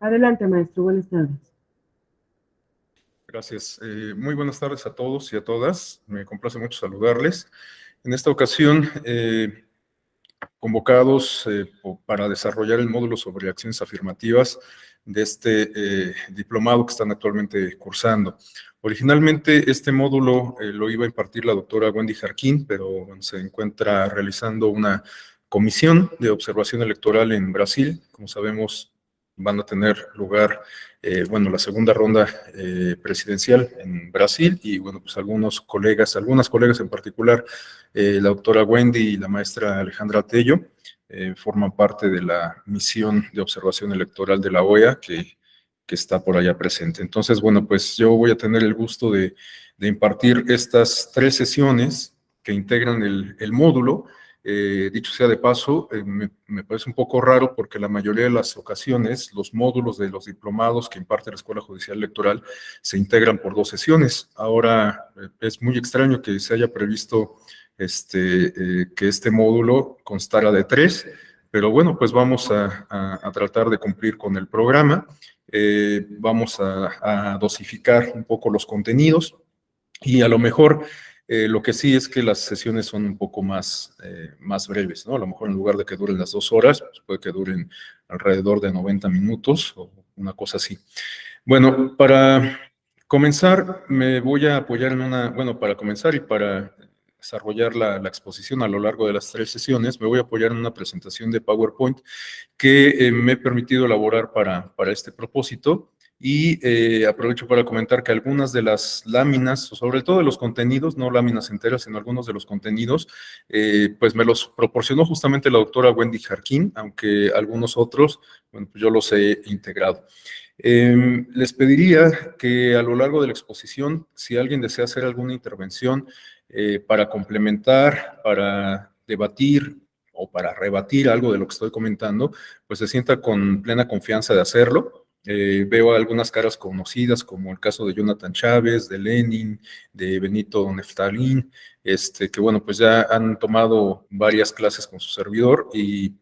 Adelante, maestro. Buenas tardes. Gracias. Muy buenas tardes a todos y a todas. Me complace mucho saludarles. En esta ocasión, convocados para desarrollar el módulo sobre acciones afirmativas de este diplomado que están actualmente cursando. Originalmente este módulo lo iba a impartir la doctora Wendy Jarquín, pero bueno, se encuentra realizando una comisión de observación electoral en Brasil. Como sabemos, van a tener lugar, bueno, la segunda ronda presidencial en Brasil y, bueno, pues algunas colegas en particular, la doctora Wendy y la maestra Alejandra Tello, forman parte de la misión de observación electoral de la OEA que está por allá presente. Entonces, bueno, pues yo voy a tener el gusto de impartir estas 3 sesiones que integran el módulo. Dicho sea de paso, me parece un poco raro porque la mayoría de las ocasiones los módulos de los diplomados que imparte la Escuela Judicial Electoral se integran por 2 sesiones. Ahora es muy extraño que se haya previsto que este módulo constara de 3, pero bueno, pues vamos a tratar de cumplir con el programa. Vamos a dosificar un poco los contenidos y a lo mejor lo que sí es que las sesiones son un poco más breves, ¿no? A lo mejor en lugar de que duren las 2 horas, pues puede que duren alrededor de 90 minutos o una cosa así. Bueno, para comenzar me voy a apoyar para comenzar y para desarrollar la exposición a lo largo de las 3 sesiones, me voy a apoyar en una presentación de PowerPoint que me he permitido elaborar para este propósito. Y aprovecho para comentar que algunas de las láminas, sobre todo de los contenidos, no láminas enteras, sino algunos de los contenidos, pues me los proporcionó justamente la doctora Wendy Jarquín, aunque algunos otros, bueno, pues yo los he integrado. Les pediría que a lo largo de la exposición, si alguien desea hacer alguna intervención para complementar, para debatir o para rebatir algo de lo que estoy comentando, pues se sienta con plena confianza de hacerlo. Veo algunas caras conocidas, como el caso de Jonathan Chávez, de Lenin, de Benito Neftalín, que bueno, pues ya han tomado varias clases con su servidor y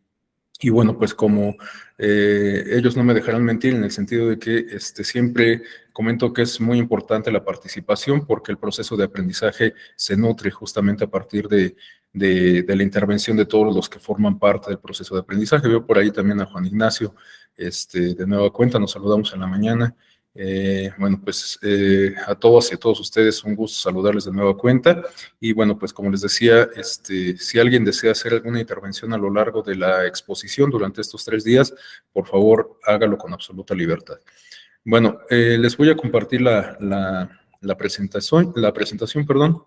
bueno, pues como ellos no me dejarán mentir en el sentido de que siempre comento que es muy importante la participación porque el proceso de aprendizaje se nutre justamente a partir de la intervención de todos los que forman parte del proceso de aprendizaje. Veo por ahí también a Juan Ignacio, de nueva cuenta, nos saludamos en la mañana. Bueno, pues a todos y a todos ustedes un gusto saludarles de nueva cuenta. Y bueno, pues como les decía, si alguien desea hacer alguna intervención a lo largo de la exposición durante estos 3 días, por favor, hágalo con absoluta libertad. Bueno, les voy a compartir la presentación, perdón.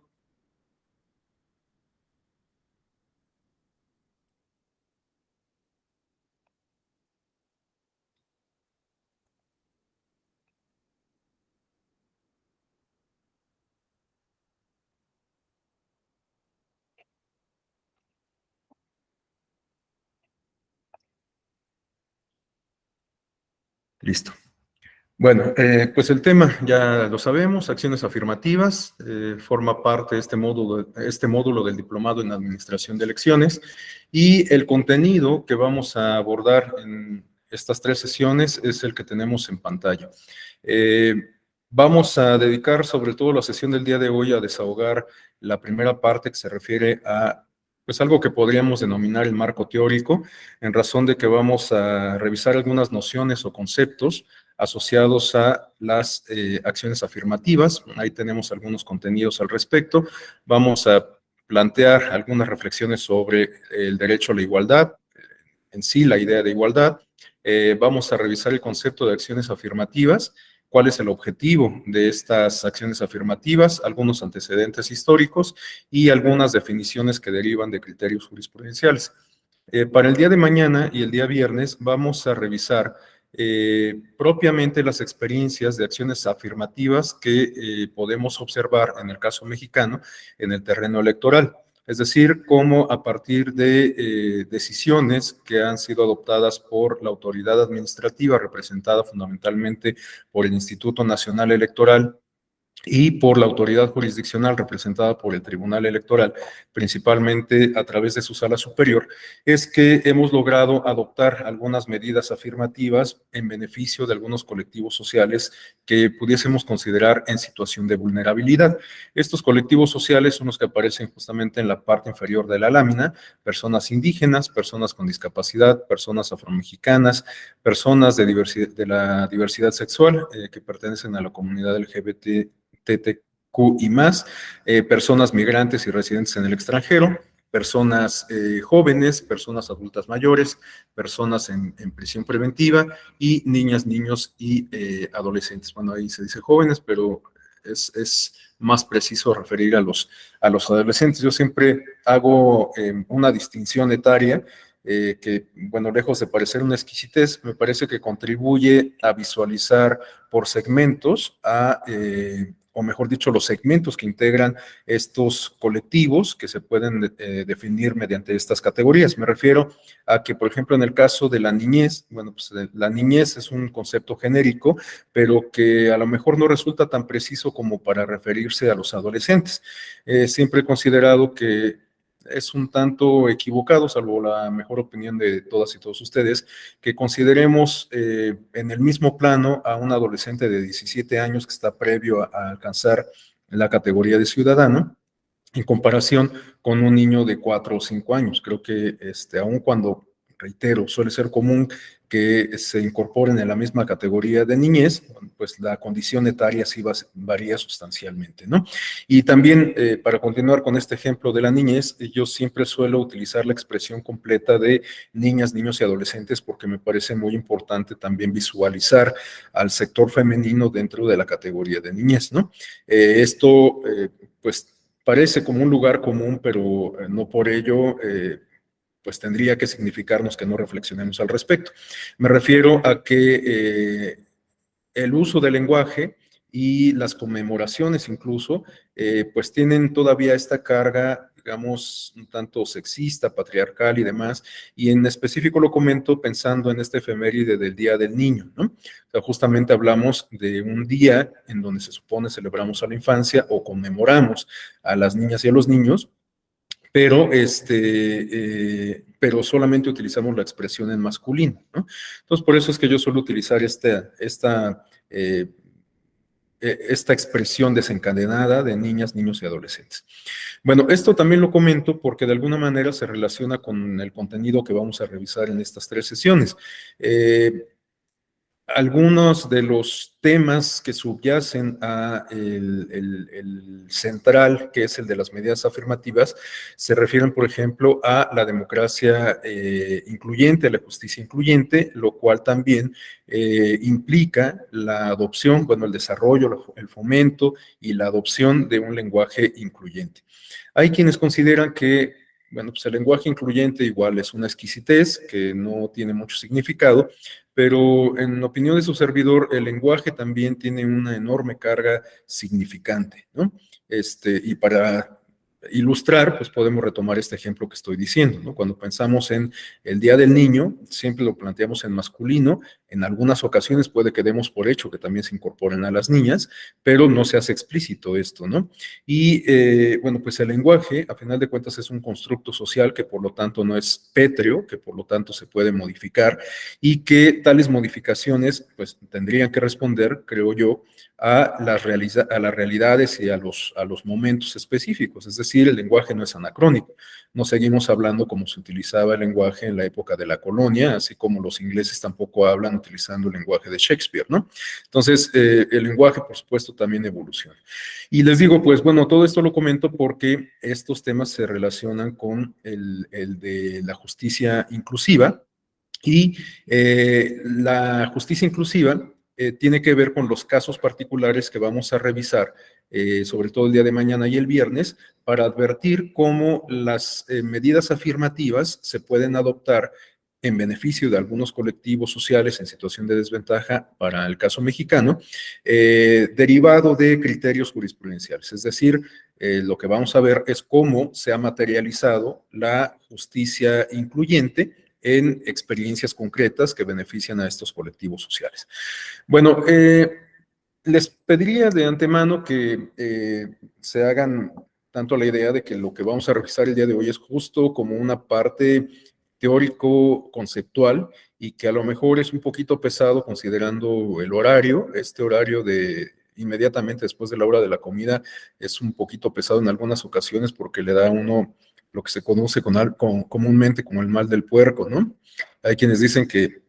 Listo. Bueno, pues el tema ya lo sabemos, acciones afirmativas, forma parte de este módulo del Diplomado en Administración de Elecciones y el contenido que vamos a abordar en estas 3 sesiones es el que tenemos en pantalla. Vamos a dedicar sobre todo la sesión del día de hoy a desahogar la primera parte que se refiere a pues algo que podríamos denominar el marco teórico, en razón de que vamos a revisar algunas nociones o conceptos asociados a las acciones afirmativas. Ahí tenemos algunos contenidos al respecto. Vamos a plantear algunas reflexiones sobre el derecho a la igualdad, en sí la idea de igualdad. Vamos a revisar el concepto de acciones afirmativas, cuál es el objetivo de estas acciones afirmativas, algunos antecedentes históricos y algunas definiciones que derivan de criterios jurisprudenciales. Para el día de mañana y el día viernes vamos a revisar propiamente las experiencias de acciones afirmativas que podemos observar en el caso mexicano en el terreno electoral. Es decir, cómo a partir de decisiones que han sido adoptadas por la autoridad administrativa representada fundamentalmente por el Instituto Nacional Electoral y por la autoridad jurisdiccional representada por el Tribunal Electoral, principalmente a través de su sala superior, es que hemos logrado adoptar algunas medidas afirmativas en beneficio de algunos colectivos sociales que pudiésemos considerar en situación de vulnerabilidad. Estos colectivos sociales son los que aparecen justamente en la parte inferior de la lámina: personas indígenas, personas con discapacidad, personas afromexicanas, personas de la diversidad sexual que pertenecen a la comunidad LGBT, TTQ y más, personas migrantes y residentes en el extranjero, personas jóvenes, personas adultas mayores, personas en prisión preventiva y niñas, niños y adolescentes. Bueno, ahí se dice jóvenes, pero es más preciso referir a los adolescentes. Yo siempre hago una distinción etaria que, bueno, lejos de parecer una exquisitez, me parece que contribuye a visualizar por segmentos o mejor dicho, los segmentos que integran estos colectivos que se pueden definir mediante estas categorías. Me refiero a que, por ejemplo, en el caso de la niñez, bueno, pues la niñez es un concepto genérico, pero que a lo mejor no resulta tan preciso como para referirse a los adolescentes. Siempre he considerado que es un tanto equivocado, salvo la mejor opinión de todas y todos ustedes, que consideremos en el mismo plano a un adolescente de 17 años que está previo a alcanzar la categoría de ciudadano, en comparación con un niño de 4 o 5 años. Creo que aun cuando, reitero, suele ser común que se incorporen en la misma categoría de niñez, pues la condición etaria sí varía sustancialmente, ¿no? Y también, para continuar con este ejemplo de la niñez, yo siempre suelo utilizar la expresión completa de niñas, niños y adolescentes porque me parece muy importante también visualizar al sector femenino dentro de la categoría de niñez, ¿no? Pues parece como un lugar común, pero no por ello pues tendría que significarnos que no reflexionemos al respecto. Me refiero a que el uso del lenguaje y las conmemoraciones incluso, pues tienen todavía esta carga, digamos, un tanto sexista, patriarcal y demás, y en específico lo comento pensando en este efeméride del Día del Niño, ¿no? O sea, justamente hablamos de un día en donde se supone celebramos a la infancia o conmemoramos a las niñas y a los niños, pero, pero solamente utilizamos la expresión en masculino, ¿no? Entonces, por eso es que yo suelo utilizar esta expresión desencadenada de niñas, niños y adolescentes. Bueno, esto también lo comento porque de alguna manera se relaciona con el contenido que vamos a revisar en estas 3 sesiones. Algunos de los temas que subyacen a el central, que es el de las medidas afirmativas, se refieren, por ejemplo, a la democracia incluyente, la justicia incluyente, lo cual también implica la adopción, bueno, el desarrollo, el fomento y la adopción de un lenguaje incluyente. Hay quienes consideran que, bueno, pues el lenguaje incluyente igual es una exquisitez que no tiene mucho significado, pero en opinión de su servidor, el lenguaje también tiene una enorme carga significante, ¿no? Y para ilustrar, pues podemos retomar este ejemplo que estoy diciendo, ¿no? Cuando pensamos en el Día del Niño, siempre lo planteamos en masculino, en algunas ocasiones puede que demos por hecho que también se incorporen a las niñas, pero no se hace explícito esto, ¿no? Y bueno, pues el lenguaje, a final de cuentas, es un constructo social que por lo tanto no es pétreo, que por lo tanto se puede modificar y que tales modificaciones pues tendrían que responder, creo yo, a las realidades y a los momentos específicos. Es decir, el lenguaje no es anacrónico. No seguimos hablando como se utilizaba el lenguaje en la época de la colonia, así como los ingleses tampoco hablan utilizando el lenguaje de Shakespeare, ¿no? Entonces, el lenguaje, por supuesto, también evoluciona. Y les digo, pues bueno, todo esto lo comento porque estos temas se relacionan con el de la justicia inclusiva, y la justicia inclusiva tiene que ver con los casos particulares que vamos a revisar, sobre todo el día de mañana y el viernes, para advertir cómo las medidas afirmativas se pueden adoptar en beneficio de algunos colectivos sociales en situación de desventaja para el caso mexicano, derivado de criterios jurisprudenciales. Es decir, lo que vamos a ver es cómo se ha materializado la justicia incluyente en experiencias concretas que benefician a estos colectivos sociales. Bueno, Les pediría de antemano que se hagan tanto la idea de que lo que vamos a revisar el día de hoy es justo como una parte teórico-conceptual y que a lo mejor es un poquito pesado considerando el horario. Este horario de inmediatamente después de la hora de la comida es un poquito pesado en algunas ocasiones porque le da a uno lo que se conoce comúnmente como el mal del puerco, ¿no? Hay quienes dicen que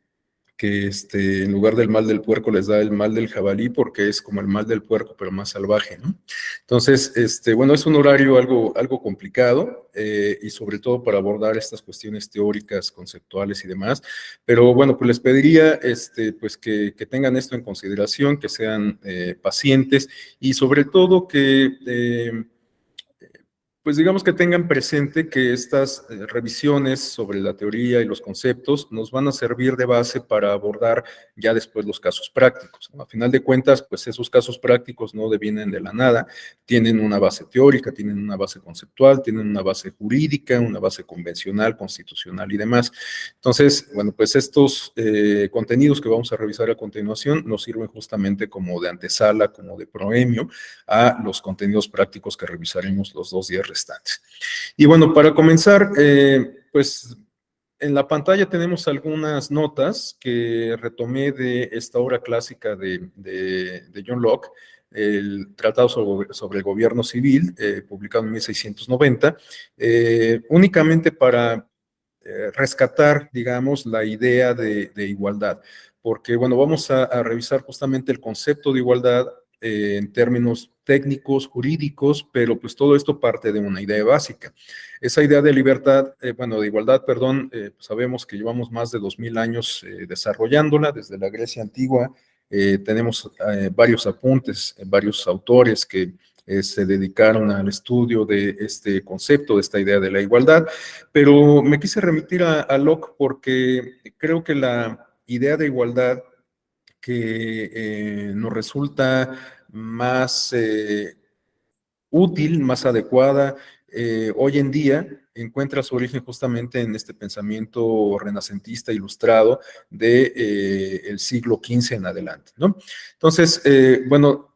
en lugar del mal del puerco les da el mal del jabalí porque es como el mal del puerco, pero más salvaje, ¿no? Entonces, bueno, es un horario algo complicado y sobre todo para abordar estas cuestiones teóricas, conceptuales y demás, pero bueno, pues les pediría pues que tengan esto en consideración, que sean pacientes y sobre todo que pues digamos que tengan presente que estas revisiones sobre la teoría y los conceptos nos van a servir de base para abordar ya después los casos prácticos, ¿no? A final de cuentas, pues esos casos prácticos no devienen de la nada, tienen una base teórica, tienen una base conceptual, tienen una base jurídica, una base convencional, constitucional y demás. Entonces, bueno, pues estos contenidos que vamos a revisar a continuación nos sirven justamente como de antesala, como de proemio a los contenidos prácticos que revisaremos los 2 días restantes. Y bueno, para comenzar, pues en la pantalla tenemos algunas notas que retomé de esta obra clásica de John Locke, el Tratado sobre el Gobierno Civil, publicado en 1690, únicamente para rescatar, digamos, la idea de igualdad, porque, bueno, vamos a revisar justamente el concepto de igualdad en términos técnicos, jurídicos, pero pues todo esto parte de una idea básica. Esa idea de libertad, bueno, de igualdad, perdón, pues sabemos que llevamos más de 2000 años desarrollándola desde la Grecia antigua. Tenemos varios apuntes, varios autores que se dedicaron al estudio de este concepto, de esta idea de la igualdad, pero me quise remitir a Locke porque creo que la idea de igualdad que nos resulta más útil, más adecuada hoy en día, encuentra su origen justamente en este pensamiento renacentista ilustrado de el siglo XV en adelante, ¿no? Entonces, bueno,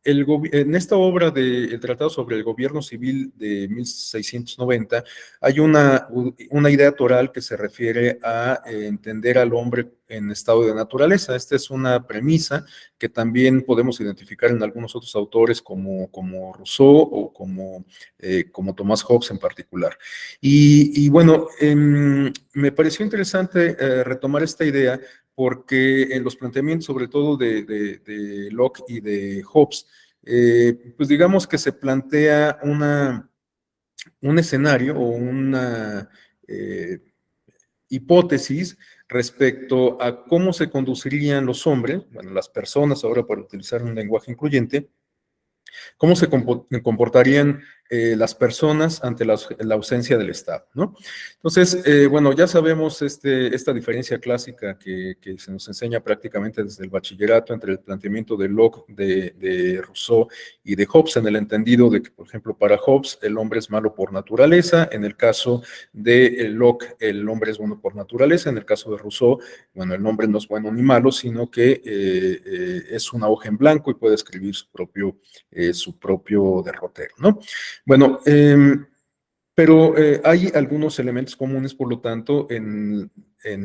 en esta obra del Tratado sobre el Gobierno Civil de 1690 hay una idea toral que se refiere a entender al hombre en estado de naturaleza. Esta es una premisa que también podemos identificar en algunos otros autores como Rousseau o como Thomas Hobbes en particular. Y bueno, me pareció interesante retomar esta idea porque en los planteamientos, sobre todo de Locke y de Hobbes, pues digamos que se plantea un escenario o una hipótesis respecto a cómo se conducirían los hombres, bueno, las personas, ahora para utilizar un lenguaje incluyente, cómo se comportarían las personas ante la ausencia del Estado, ¿no? Entonces, bueno, ya sabemos esta diferencia clásica que se nos enseña prácticamente desde el bachillerato entre el planteamiento de Locke, de Rousseau y de Hobbes, en el entendido de que, por ejemplo, para Hobbes el hombre es malo por naturaleza, en el caso de Locke el hombre es bueno por naturaleza, en el caso de Rousseau, bueno, el hombre no es bueno ni malo, sino que es una hoja en blanco y puede escribir su propio derrotero, ¿no? Bueno, pero hay algunos elementos comunes, por lo tanto, en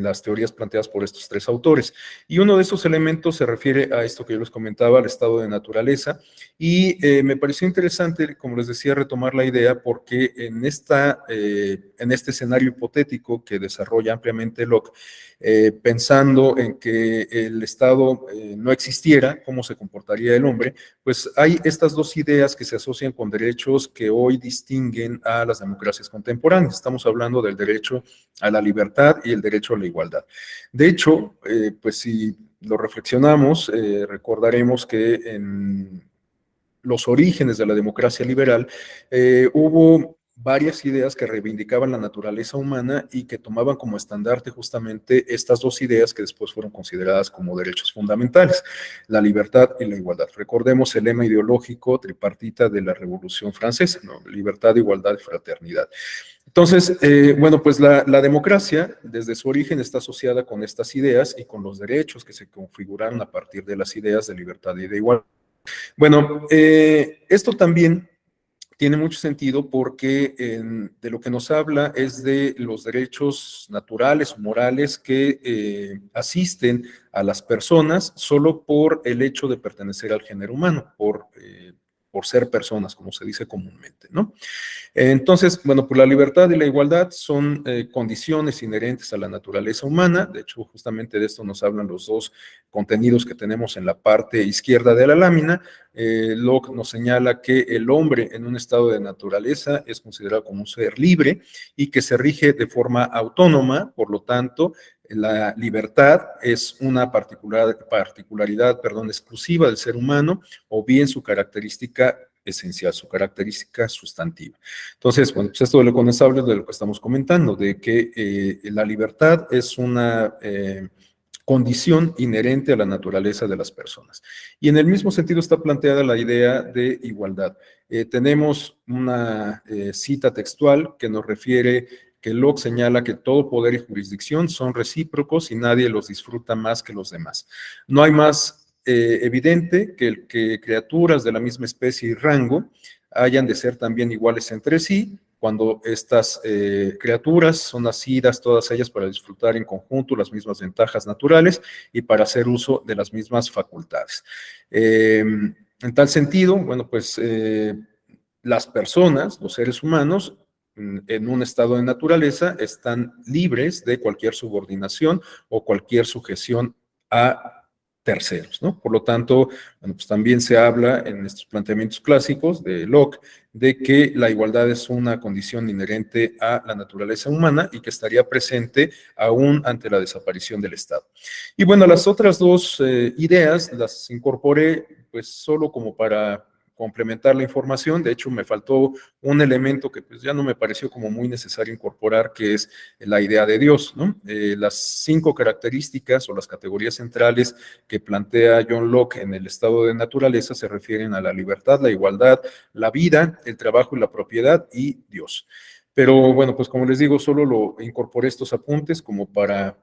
las teorías planteadas por estos 3 autores. Y uno de esos elementos se refiere a esto que yo les comentaba, al estado de naturaleza. Y me pareció interesante, como les decía, retomar la idea porque en este escenario hipotético que desarrolla ampliamente Locke, pensando en que el Estado no existiera, cómo se comportaría el hombre, pues hay estas 2 ideas que se asocian con derechos que hoy distinguen a las democracias contemporáneas. Estamos hablando del derecho a la libertad y el derecho a la igualdad. De hecho, pues si lo reflexionamos, recordaremos que en los orígenes de la democracia liberal hubo varias ideas que reivindicaban la naturaleza humana y que tomaban como estandarte justamente estas 2 ideas que después fueron consideradas como derechos fundamentales, la libertad y la igualdad. Recordemos el lema ideológico tripartita de la Revolución Francesa, ¿no? Libertad, igualdad y fraternidad. Entonces, bueno, pues la democracia desde su origen está asociada con estas ideas y con los derechos que se configuraron a partir de las ideas de libertad y de igualdad. Bueno, esto también tiene mucho sentido porque de lo que nos habla es de los derechos naturales o morales que asisten a las personas solo por el hecho de pertenecer al género humano, por ser personas, como se dice comúnmente, ¿no? Entonces, bueno, pues la libertad y la igualdad son condiciones inherentes a la naturaleza humana. De hecho, justamente de esto nos hablan los dos contenidos que tenemos en la parte izquierda de la lámina. Locke nos señala que el hombre en un estado de naturaleza es considerado como un ser libre y que se rige de forma autónoma, por lo tanto, la libertad es una particularidad, exclusiva del ser humano o bien su característica esencial, su característica sustantiva. Entonces, bueno, pues esto de lo condensable de lo que estamos comentando, de que la libertad es una condición inherente a la naturaleza de las personas. Y en el mismo sentido está planteada la idea de igualdad. Tenemos una cita textual que nos refiere que Locke señala que todo poder y jurisdicción son recíprocos y nadie los disfruta más que los demás. No hay más evidente que criaturas de la misma especie y rango hayan de ser también iguales entre sí, cuando estas criaturas son nacidas todas ellas para disfrutar en conjunto las mismas ventajas naturales y para hacer uso de las mismas facultades. En tal sentido, bueno, pues las personas, los seres humanos, en un estado de naturaleza, están libres de cualquier subordinación o cualquier sujeción a terceros, ¿no? Por lo tanto, bueno, pues también se habla en estos planteamientos clásicos de Locke de que la igualdad es una condición inherente a la naturaleza humana y que estaría presente aún ante la desaparición del Estado. Y bueno, las otras dos ideas las incorporé pues solo como para complementar la información. De hecho, me faltó un elemento que pues ya no me pareció como muy necesario incorporar, que es la idea de Dios, ¿no? Las 5 características o las categorías centrales que plantea John Locke en el estado de naturaleza se refieren a la libertad, la igualdad, la vida, el trabajo y la propiedad y Dios. Pero bueno, pues como les digo, solo lo incorporé estos apuntes como para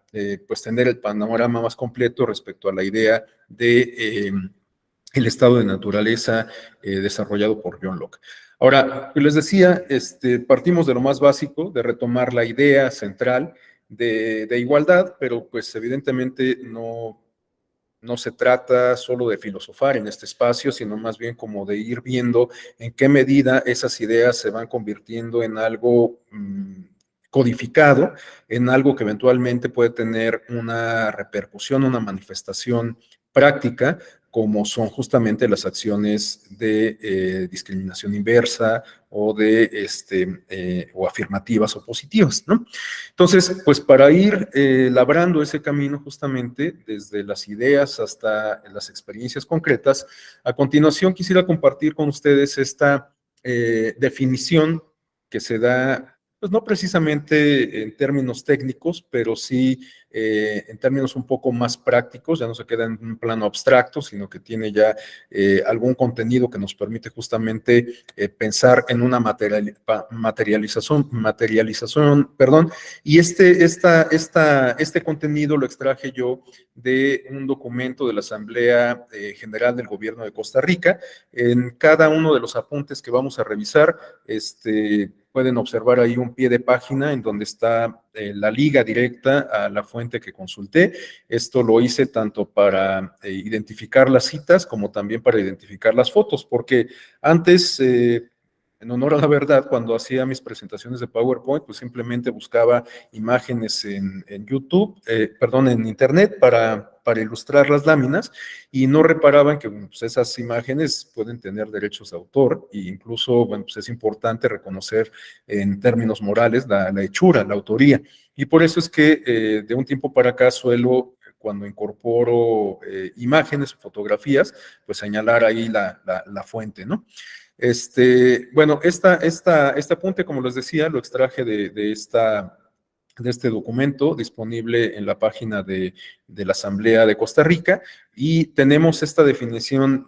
pues tener el panorama más completo respecto a la idea de el estado de naturaleza desarrollado por John Locke. Ahora, les decía, partimos de lo más básico, de retomar la idea central de igualdad, pero pues evidentemente no se trata solo de filosofar en este espacio, sino más bien como de ir viendo en qué medida esas ideas se van convirtiendo en algo codificado, en algo que eventualmente puede tener una repercusión, una manifestación práctica, como son justamente las acciones de discriminación inversa o o afirmativas o positivas, ¿no? Entonces, pues para ir labrando ese camino justamente desde las ideas hasta las experiencias concretas, a continuación quisiera compartir con ustedes esta definición que se da, pues no precisamente en términos técnicos, pero sí en términos un poco más prácticos, ya no se queda en un plano abstracto, sino que tiene ya algún contenido que nos permite justamente pensar en una materialización, perdón, y este contenido lo extraje yo de un documento de la Asamblea General del Gobierno de Costa Rica. En cada uno de los apuntes que vamos a revisar, pueden observar ahí un pie de página en donde está la liga directa a la fuente que consulté. Esto lo hice tanto para identificar las citas como también para identificar las fotos, porque antes, en honor a la verdad, cuando hacía mis presentaciones de PowerPoint, pues simplemente buscaba imágenes en YouTube, perdón, en Internet para ilustrar las láminas y no reparaban que bueno, pues esas imágenes pueden tener derechos de autor e incluso, bueno, pues es importante reconocer en términos morales la hechura, la autoría. Y por eso es que de un tiempo para acá suelo cuando incorporo imágenes o fotografías, pues señalar ahí la fuente, ¿no? Bueno, este apunte, como les decía, lo extraje de este documento disponible en la página de la Asamblea de Costa Rica y tenemos esta definición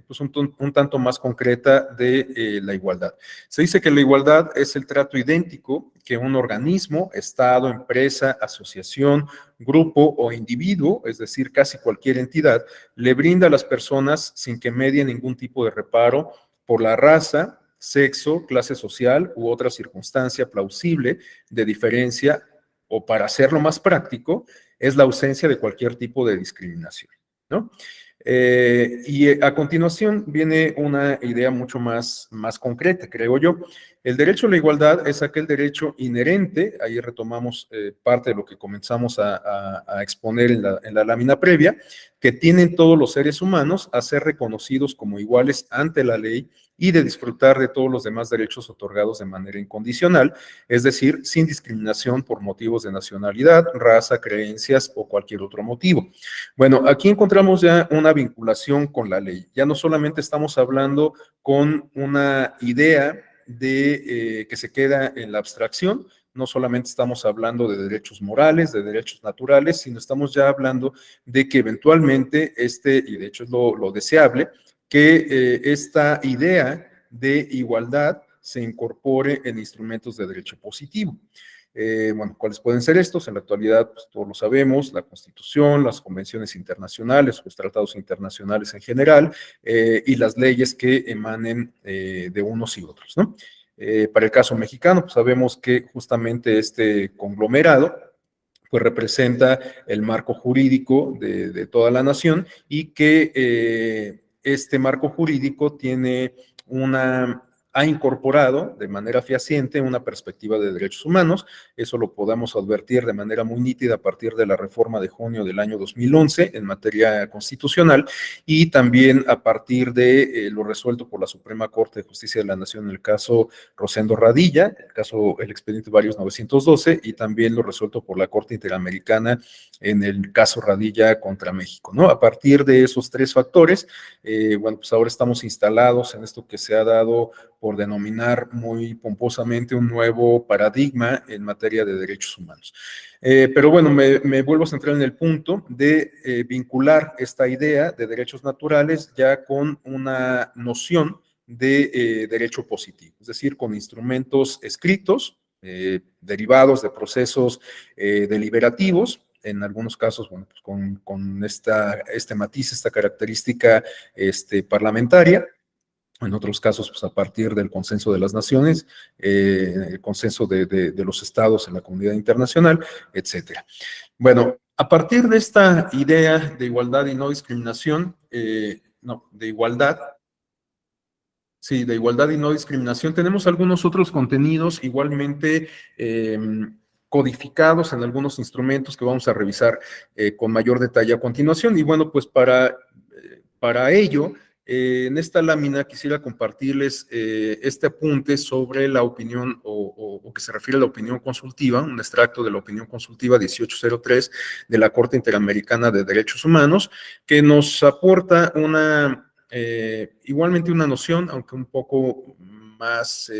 pues un tanto más concreta de la igualdad. Se dice que la igualdad es el trato idéntico que un organismo, estado, empresa, asociación, grupo o individuo, es decir, casi cualquier entidad, le brinda a las personas sin que medie ningún tipo de reparo por la raza, sexo, clase social u otra circunstancia plausible de diferencia, o para hacerlo más práctico, es la ausencia de cualquier tipo de discriminación, ¿no? Y a continuación viene una idea mucho más concreta, creo yo. El derecho a la igualdad es aquel derecho inherente, ahí retomamos parte de lo que comenzamos a exponer en la lámina previa, que tienen todos los seres humanos a ser reconocidos como iguales ante la ley y de disfrutar de todos los demás derechos otorgados de manera incondicional, es decir, sin discriminación por motivos de nacionalidad, raza, creencias o cualquier otro motivo. Bueno, aquí encontramos ya una vinculación con la ley. Ya no solamente estamos hablando con una idea de que se queda en la abstracción, no solamente estamos hablando de derechos morales, de derechos naturales, sino estamos ya hablando de que eventualmente y de hecho es lo deseable, que esta idea de igualdad se incorpore en instrumentos de derecho positivo. Bueno, ¿cuáles pueden ser estos? En la actualidad, pues, todos lo sabemos, la Constitución, las convenciones internacionales, los tratados internacionales en general, y las leyes que emanen de unos y otros, ¿no? Para el caso mexicano, pues sabemos que justamente este conglomerado pues representa el marco jurídico de toda la nación y que este marco jurídico ha incorporado de manera fehaciente una perspectiva de derechos humanos. Eso lo podamos advertir de manera muy nítida a partir de la reforma de junio del año 2011 en materia constitucional y también a partir de lo resuelto por la Suprema Corte de Justicia de la Nación en el caso Rosendo Radilla, el expediente Varios 912, y también lo resuelto por la Corte Interamericana en el caso Radilla contra México, ¿no? A partir de esos tres factores, bueno, pues ahora estamos instalados en esto que se ha dado por denominar muy pomposamente un nuevo paradigma en materia de derechos humanos. Pero bueno, me vuelvo a centrar en el punto de vincular esta idea de derechos naturales ya con una noción de derecho positivo, es decir, con instrumentos escritos, derivados de procesos deliberativos, en algunos casos, bueno, pues con este matiz, esta característica parlamentaria, en otros casos, pues a partir del consenso de las naciones, el consenso de los estados en la comunidad internacional, etcétera. Bueno, a partir de esta idea de igualdad y no discriminación, de igualdad, sí, de igualdad y no discriminación, tenemos algunos otros contenidos igualmente codificados en algunos instrumentos que vamos a revisar con mayor detalle a continuación. Y bueno, pues para ello, en esta lámina quisiera compartirles este apunte sobre la opinión o que se refiere a la opinión consultiva, un extracto de la opinión consultiva 1803 de la Corte Interamericana de Derechos Humanos, que nos aporta igualmente una noción, aunque un poco más,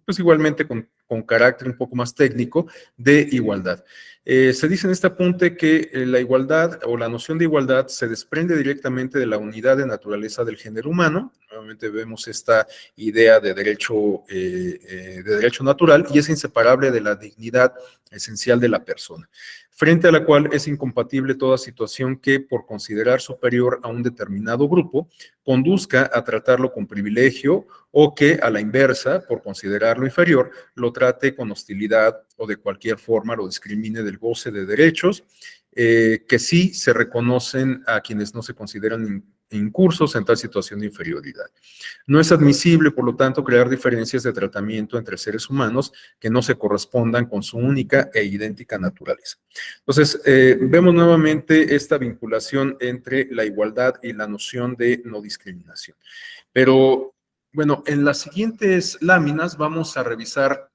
pues igualmente con carácter un poco más técnico, de igualdad. Se dice en este apunte que la igualdad o la noción de igualdad se desprende directamente de la unidad de naturaleza del género humano. Nuevamente vemos esta idea de derecho natural y es inseparable de la dignidad esencial de la persona, frente a la cual es incompatible toda situación que, por considerar superior a un determinado grupo, conduzca a tratarlo con privilegio o que, a la inversa, por considerarlo inferior, lo trate con hostilidad o de cualquier forma lo discrimine del goce de derechos que sí se reconocen a quienes no se consideran incursos en tal situación de inferioridad. No es admisible, por lo tanto, crear diferencias de tratamiento entre seres humanos que no se correspondan con su única e idéntica naturaleza. Entonces, vemos nuevamente esta vinculación entre la igualdad y la noción de no discriminación. Pero, bueno, en las siguientes láminas vamos a revisar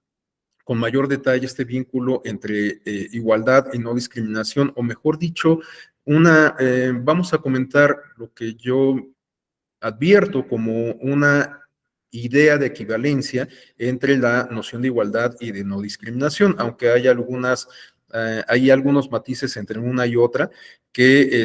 con mayor detalle este vínculo entre igualdad y no discriminación, o mejor dicho, vamos a comentar lo que yo advierto como una idea de equivalencia entre la noción de igualdad y de no discriminación, aunque hay hay algunos matices entre una y otra que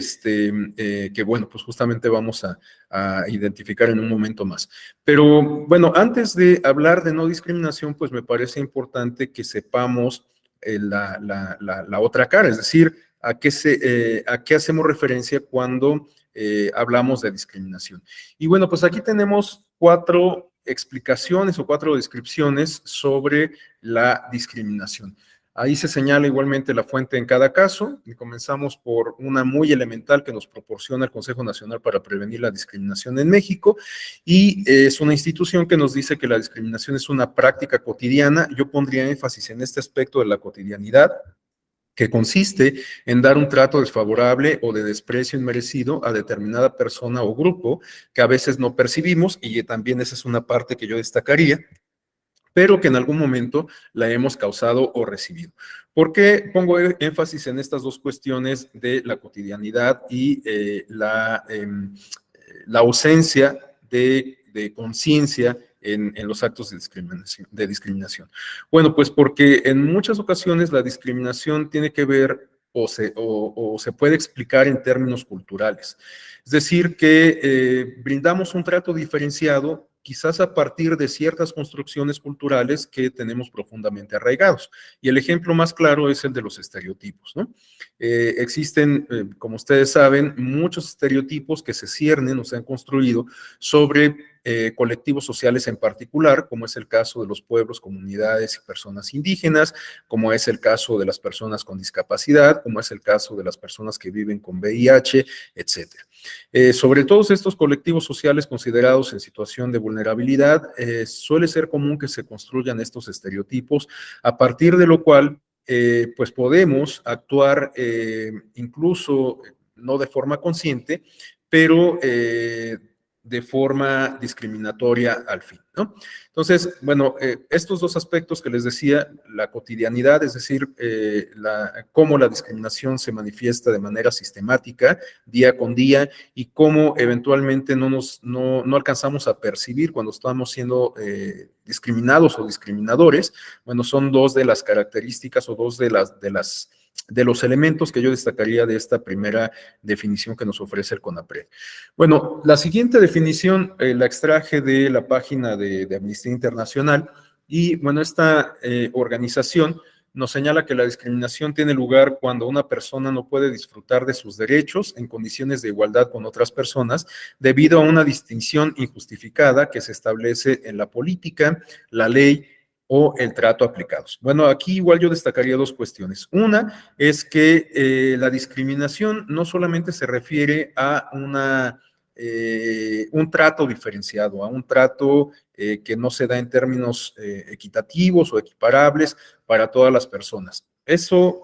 bueno, pues justamente vamos a identificar en un momento más. Pero bueno, antes de hablar de no discriminación, pues me parece importante que sepamos la otra cara, es decir, a qué hacemos referencia cuando hablamos de discriminación. Y bueno, pues aquí tenemos 4 explicaciones o 4 descripciones sobre la discriminación. Ahí se señala igualmente la fuente en cada caso y comenzamos por una muy elemental que nos proporciona el Consejo Nacional para Prevenir la Discriminación en México y es una institución que nos dice que la discriminación es una práctica cotidiana. Yo pondría énfasis en este aspecto de la cotidianidad, que consiste en dar un trato desfavorable o de desprecio inmerecido a determinada persona o grupo que a veces no percibimos, y también esa es una parte que yo destacaría, pero que en algún momento la hemos causado o recibido. ¿Por qué pongo énfasis en estas 2 cuestiones de la cotidianidad y la ausencia de conciencia en los actos de discriminación? Bueno, pues porque en muchas ocasiones la discriminación tiene que ver o se puede explicar en términos culturales. Es decir, que brindamos un trato diferenciado quizás a partir de ciertas construcciones culturales que tenemos profundamente arraigados. Y el ejemplo más claro es el de los estereotipos, ¿no? Existen, como ustedes saben, muchos estereotipos que se ciernen o se han construido sobre colectivos sociales en particular, como es el caso de los pueblos, comunidades y personas indígenas, como es el caso de las personas con discapacidad, como es el caso de las personas que viven con VIH, etcétera. Sobre todos estos colectivos sociales considerados en situación de vulnerabilidad, suele ser común que se construyan estos estereotipos, a partir de lo cual pues podemos actuar incluso no de forma consciente, pero de forma discriminatoria al fin, ¿no? Entonces, bueno, estos 2 aspectos que les decía, la cotidianidad, es decir, cómo la discriminación se manifiesta de manera sistemática, día con día, y cómo eventualmente no alcanzamos a percibir cuando estamos siendo discriminados o discriminadores. Bueno, son 2 de las características o 2 de los elementos que yo destacaría de esta primera definición que nos ofrece el CONAPRED. Bueno, la siguiente definición la extraje de la página de Amnistía Internacional y, bueno, esta organización nos señala que la discriminación tiene lugar cuando una persona no puede disfrutar de sus derechos en condiciones de igualdad con otras personas debido a una distinción injustificada que se establece en la política, la ley o el trato aplicados. Bueno, aquí igual yo destacaría 2 cuestiones. Una es que la discriminación no solamente se refiere a un trato diferenciado, a un trato que no se da en términos equitativos o equiparables para todas las personas. Eso,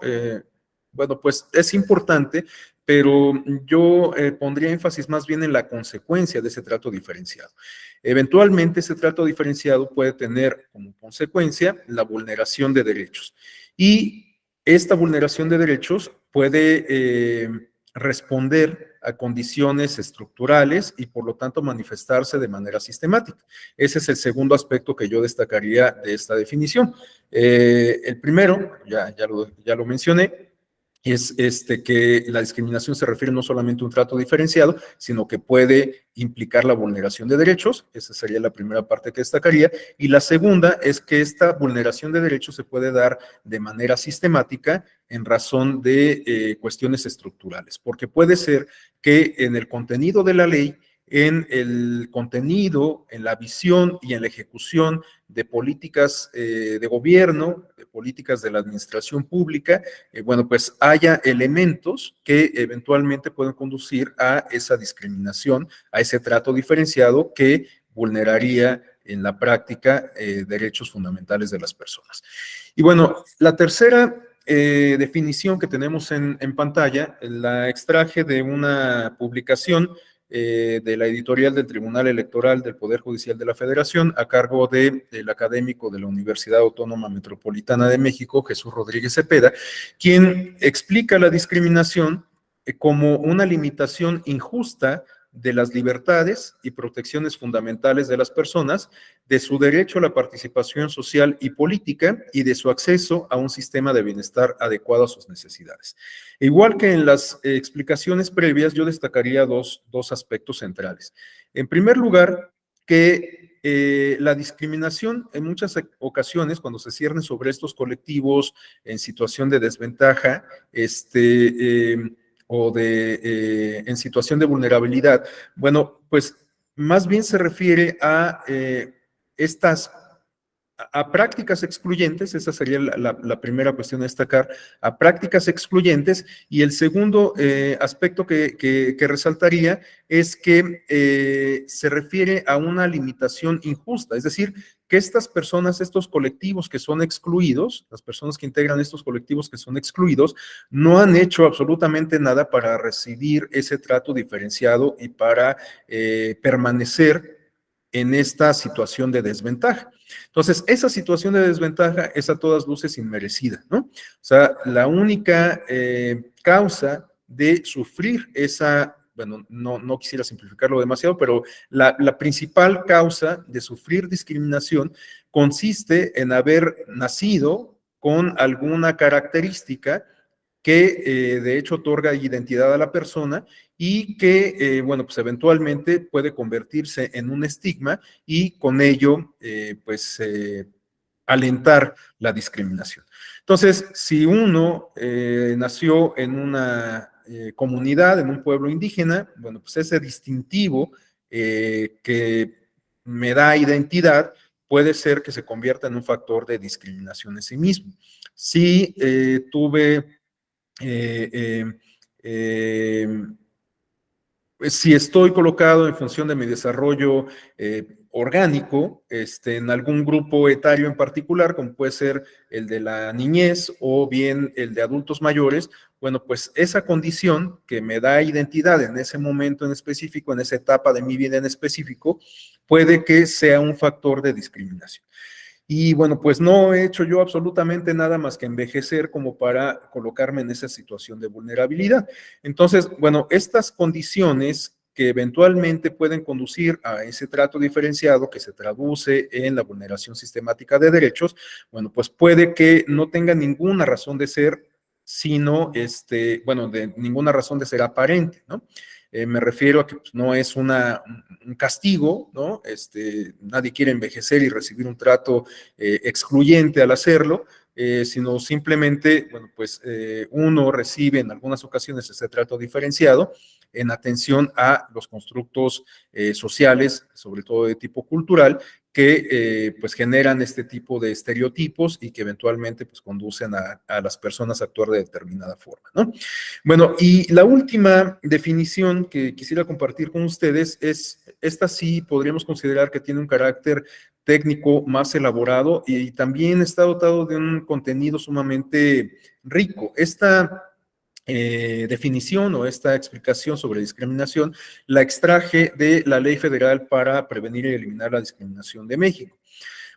bueno, pues es importante, pero yo pondría énfasis más bien en la consecuencia de ese trato diferenciado. Eventualmente, ese trato diferenciado puede tener como consecuencia la vulneración de derechos. Y esta vulneración de derechos puede responder a condiciones estructurales y por lo tanto manifestarse de manera sistemática. Ese es el segundo aspecto que yo destacaría de esta definición. El primero, ya lo mencioné, es que la discriminación se refiere no solamente a un trato diferenciado, sino que puede implicar la vulneración de derechos. Esa sería la primera parte que destacaría. Y la segunda es que esta vulneración de derechos se puede dar de manera sistemática en razón de cuestiones estructurales, porque puede ser que en el contenido de la ley, en el contenido, en la visión y en la ejecución de políticas de gobierno, de políticas de la administración pública, bueno, pues haya elementos que eventualmente pueden conducir a esa discriminación, a ese trato diferenciado que vulneraría en la práctica derechos fundamentales de las personas. Y bueno, la tercera definición que tenemos en pantalla la extraje de una publicación de la editorial del Tribunal Electoral del Poder Judicial de la Federación a cargo del académico de la Universidad Autónoma Metropolitana de México, Jesús Rodríguez Cepeda, quien explica la discriminación como una limitación injusta de las libertades y protecciones fundamentales de las personas, de su derecho a la participación social y política y de su acceso a un sistema de bienestar adecuado a sus necesidades. Igual que en las explicaciones previas, yo destacaría dos aspectos centrales. En primer lugar, que la discriminación en muchas ocasiones, cuando se cierne sobre estos colectivos en situación de desventaja, en situación de vulnerabilidad, bueno, pues más bien se refiere a a prácticas excluyentes. Esa sería la primera cuestión a destacar, a prácticas excluyentes. Y el segundo aspecto que resaltaría es que se refiere a una limitación injusta, es decir, que estas personas, estos colectivos que son excluidos, las personas que integran estos colectivos que son excluidos, no han hecho absolutamente nada para recibir ese trato diferenciado y para permanecer en esta situación de desventaja. Entonces, esa situación de desventaja es a todas luces inmerecida, ¿no? O sea, la única causa de sufrir esa, bueno, no quisiera simplificarlo demasiado, pero la principal causa de sufrir discriminación consiste en haber nacido con alguna característica que de hecho otorga identidad a la persona y que, bueno, pues eventualmente puede convertirse en un estigma y con ello, alentar la discriminación. Entonces, si uno nació en una comunidad, en un pueblo indígena, bueno, pues ese distintivo que me da identidad puede ser que se convierta en un factor de discriminación en sí mismo. Si tuve eh, eh, eh, si estoy colocado en función de mi desarrollo orgánico, en algún grupo etario en particular, como puede ser el de la niñez o bien el de adultos mayores, bueno, pues esa condición que me da identidad en ese momento en específico, en esa etapa de mi vida en específico, puede que sea un factor de discriminación. Y bueno, pues no he hecho yo absolutamente nada más que envejecer como para colocarme en esa situación de vulnerabilidad. Entonces, bueno, estas condiciones que eventualmente pueden conducir a ese trato diferenciado que se traduce en la vulneración sistemática de derechos, bueno, pues puede que no tenga ninguna razón de ser, sino, bueno, de ninguna razón de ser aparente, ¿no? Me refiero a que pues, no es un castigo, ¿no? Nadie quiere envejecer y recibir un trato excluyente al hacerlo, sino simplemente, bueno, pues uno recibe en algunas ocasiones ese trato diferenciado en atención a los constructos sociales, sobre todo de tipo cultural, que pues generan este tipo de estereotipos y que eventualmente pues conducen a las personas a actuar de determinada forma, ¿no? Bueno, y la última definición que quisiera compartir con ustedes es, esta sí podríamos considerar que tiene un carácter técnico más elaborado y también está dotado de un contenido sumamente rico. Esta definición o esta explicación sobre discriminación la extraje de la Ley Federal para Prevenir y Eliminar la Discriminación de México.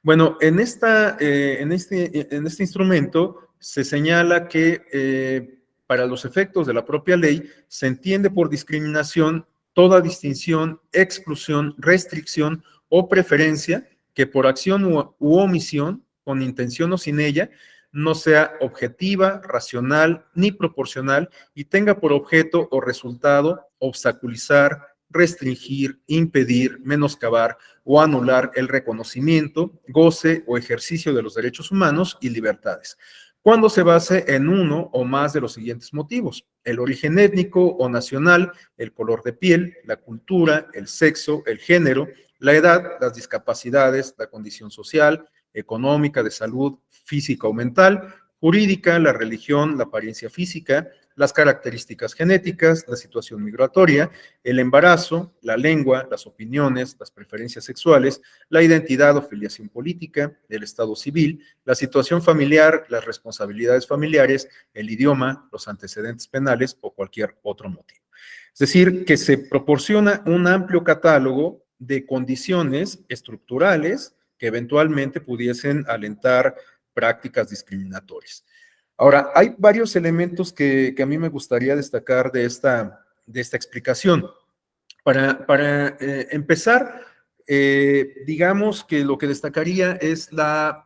Bueno, en este instrumento se señala que para los efectos de la propia ley se entiende por discriminación toda distinción, exclusión, restricción o preferencia que por acción u omisión, con intención o sin ella, no sea objetiva, racional ni proporcional y tenga por objeto o resultado obstaculizar, restringir, impedir, menoscabar o anular el reconocimiento, goce o ejercicio de los derechos humanos y libertades, cuando se base en uno o más de los siguientes motivos: el origen étnico o nacional, el color de piel, la cultura, el sexo, el género, la edad, las discapacidades, la condición social, económica, de salud, física o mental, jurídica, la religión, la apariencia física, las características genéticas, la situación migratoria, el embarazo, la lengua, las opiniones, las preferencias sexuales, la identidad o filiación política, el estado civil, la situación familiar, las responsabilidades familiares, el idioma, los antecedentes penales o cualquier otro motivo. Es decir, que se proporciona un amplio catálogo de condiciones estructurales que eventualmente pudiesen alentar prácticas discriminatorias. Ahora, hay varios elementos que a mí me gustaría destacar de esta explicación. Para empezar, digamos que lo que destacaría es la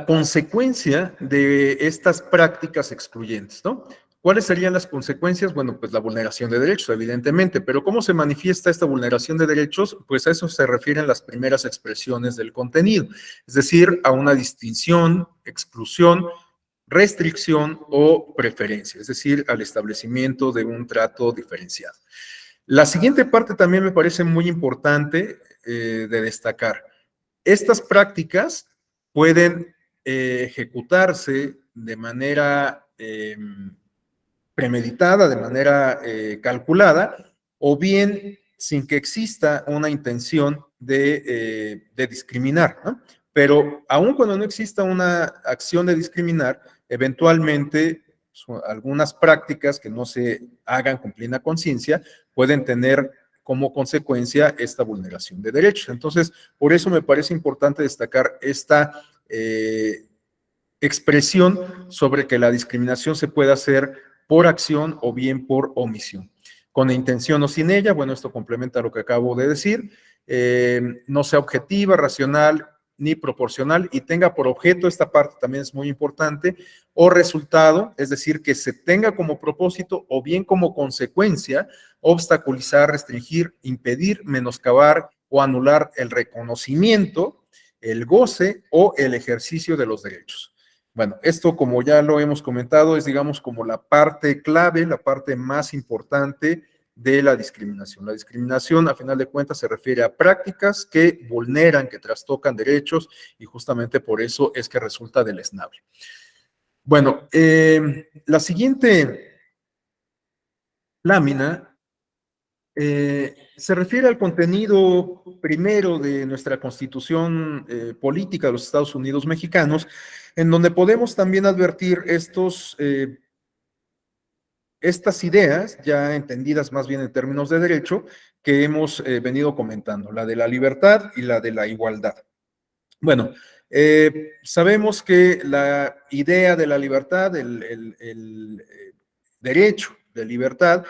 consecuencia de estas prácticas excluyentes, ¿no? ¿Cuáles serían las consecuencias? Bueno, pues la vulneración de derechos, evidentemente, pero ¿cómo se manifiesta esta vulneración de derechos? Pues a eso se refieren las primeras expresiones del contenido, es decir, a una distinción, exclusión, restricción o preferencia, es decir, al establecimiento de un trato diferenciado. La siguiente parte también me parece muy importante de destacar. Estas prácticas pueden ejecutarse de manera premeditada, de manera calculada, o bien sin que exista una intención de discriminar, ¿no? Pero aun cuando no exista una acción de discriminar, eventualmente algunas prácticas que no se hagan con plena conciencia pueden tener como consecuencia esta vulneración de derechos. Entonces, por eso me parece importante destacar esta expresión sobre que la discriminación se puede hacer por acción o bien por omisión. Con intención o sin ella, bueno, esto complementa lo que acabo de decir, no sea objetiva, racional ni proporcional y tenga por objeto, esta parte también es muy importante, o resultado, es decir, que se tenga como propósito o bien como consecuencia obstaculizar, restringir, impedir, menoscabar o anular el reconocimiento, el goce o el ejercicio de los derechos. Bueno, esto, como ya lo hemos comentado, es, digamos, como la parte clave, la parte más importante de la discriminación. La discriminación, a final de cuentas, se refiere a prácticas que vulneran, que trastocan derechos, y justamente por eso es que resulta deleznable. Bueno, la siguiente lámina se refiere al contenido primero de nuestra Constitución Política de los Estados Unidos Mexicanos, en donde podemos también advertir estas ideas, ya entendidas más bien en términos de derecho, que hemos venido comentando, la de la libertad y la de la igualdad. Bueno, sabemos que la idea de la libertad, el derecho de libertad,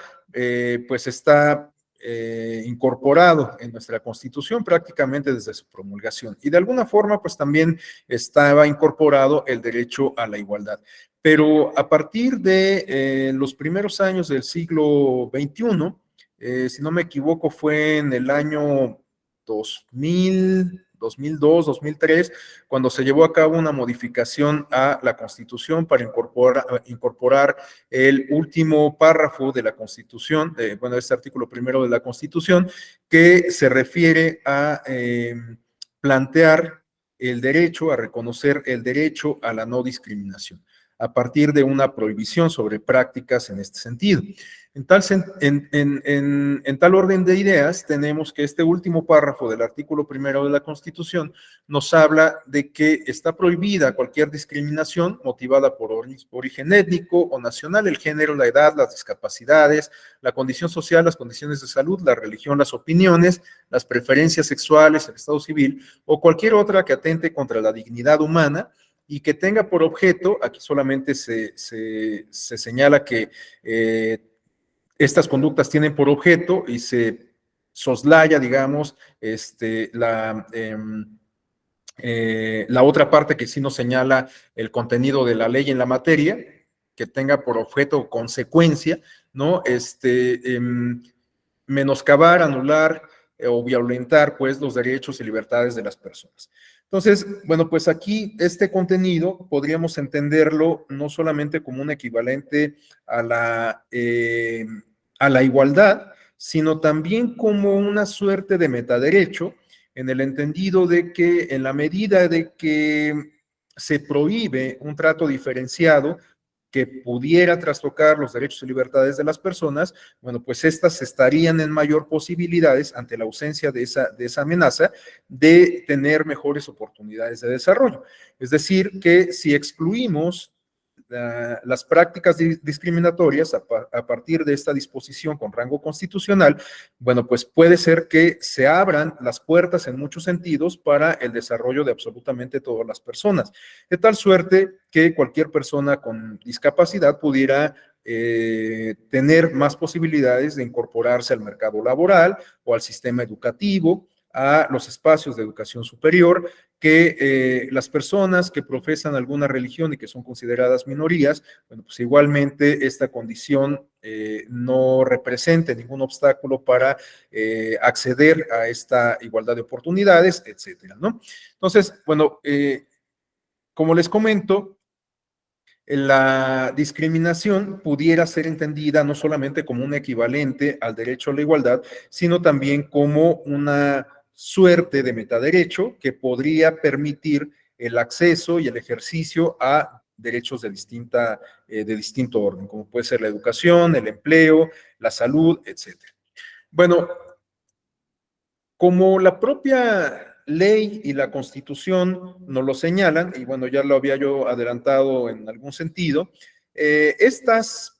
pues está incorporado en nuestra Constitución prácticamente desde su promulgación. Y de alguna forma, pues también estaba incorporado el derecho a la igualdad. Pero a partir de los primeros años del siglo XXI, si no me equivoco, fue en el año 2000, 2002, 2003, cuando se llevó a cabo una modificación a la Constitución para incorporar el último párrafo de la Constitución, bueno, este artículo primero de la Constitución, que se refiere a plantear el derecho, a reconocer el derecho a la no discriminación, a partir de una prohibición sobre prácticas en este sentido. En tal orden de ideas, tenemos que este último párrafo del artículo primero de la Constitución nos habla de que está prohibida cualquier discriminación motivada por origen étnico o nacional, el género, la edad, las discapacidades, la condición social, las condiciones de salud, la religión, las opiniones, las preferencias sexuales, el estado civil o cualquier otra que atente contra la dignidad humana y que tenga por objeto, aquí solamente se señala que estas conductas tienen por objeto y se soslaya, digamos, la otra parte que sí nos señala el contenido de la ley en la materia, que tenga por objeto o consecuencia, ¿no? Menoscabar, anular o violentar, pues, los derechos y libertades de las personas. Entonces, bueno, pues aquí este contenido podríamos entenderlo no solamente como un equivalente a la igualdad, sino también como una suerte de metaderecho, en el entendido de que en la medida de que se prohíbe un trato diferenciado que pudiera trastocar los derechos y libertades de las personas, bueno, pues estas estarían en mayor posibilidades, ante la ausencia de esa amenaza, de tener mejores oportunidades de desarrollo. Es decir, que si excluimos las prácticas discriminatorias a partir de esta disposición con rango constitucional, bueno, pues puede ser que se abran las puertas en muchos sentidos para el desarrollo de absolutamente todas las personas, de tal suerte que cualquier persona con discapacidad pudiera tener más posibilidades de incorporarse al mercado laboral o al sistema educativo, a los espacios de educación superior, que las personas que profesan alguna religión y que son consideradas minorías, bueno, pues igualmente esta condición no represente ningún obstáculo para acceder a esta igualdad de oportunidades, etcétera, ¿no? Entonces, bueno, como les comento, la discriminación pudiera ser entendida no solamente como un equivalente al derecho a la igualdad, sino también como una suerte de metaderecho que podría permitir el acceso y el ejercicio a derechos de distinto orden, como puede ser la educación, el empleo, la salud, etcétera. Bueno, como la propia ley y la Constitución nos lo señalan, y bueno, ya lo había yo adelantado en algún sentido, estas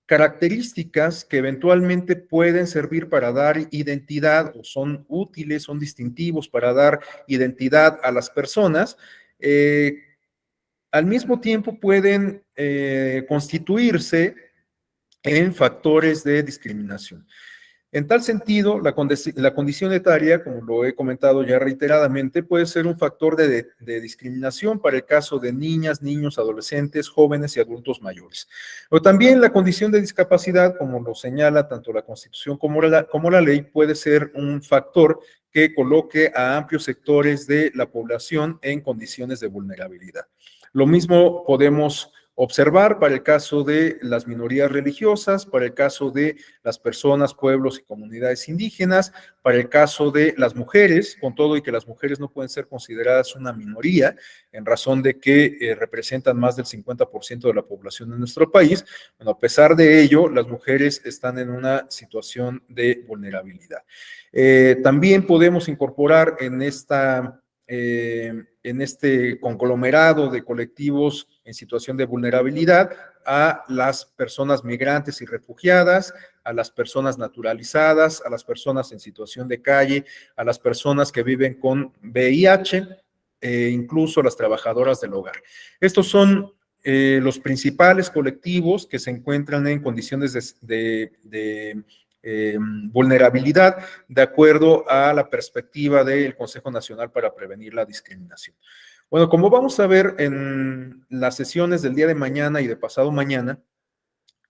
características que eventualmente pueden servir para dar identidad o son útiles, son distintivos para dar identidad a las personas, al mismo tiempo pueden constituirse en factores de discriminación. En tal sentido, la condición etaria, como lo he comentado ya reiteradamente, puede ser un factor de discriminación para el caso de niñas, niños, adolescentes, jóvenes y adultos mayores. O también la condición de discapacidad, como lo señala tanto la Constitución como la ley, puede ser un factor que coloque a amplios sectores de la población en condiciones de vulnerabilidad. Lo mismo podemos observar para el caso de las minorías religiosas, para el caso de las personas, pueblos y comunidades indígenas, para el caso de las mujeres, con todo y que las mujeres no pueden ser consideradas una minoría en razón de que representan más del 50% de la población de nuestro país. Bueno, a pesar de ello, las mujeres están en una situación de vulnerabilidad. También podemos incorporar en este conglomerado de colectivos en situación de vulnerabilidad a las personas migrantes y refugiadas, a las personas naturalizadas, a las personas en situación de calle, a las personas que viven con VIH, incluso a las trabajadoras del hogar. Estos son los principales colectivos que se encuentran en condiciones vulnerabilidad de acuerdo a la perspectiva del Consejo Nacional para Prevenir la Discriminación. Bueno, como vamos a ver en las sesiones del día de mañana y de pasado mañana,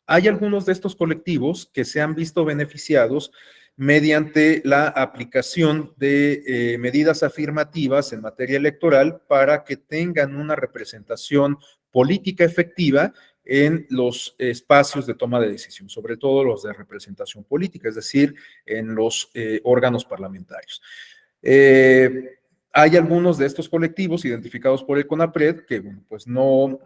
hay algunos de estos colectivos que se han visto beneficiados mediante la aplicación de medidas afirmativas en materia electoral para que tengan una representación política efectiva en los espacios de toma de decisión, sobre todo los de representación política, es decir, en los órganos parlamentarios. Hay algunos de estos colectivos identificados por el CONAPRED que bueno, pues no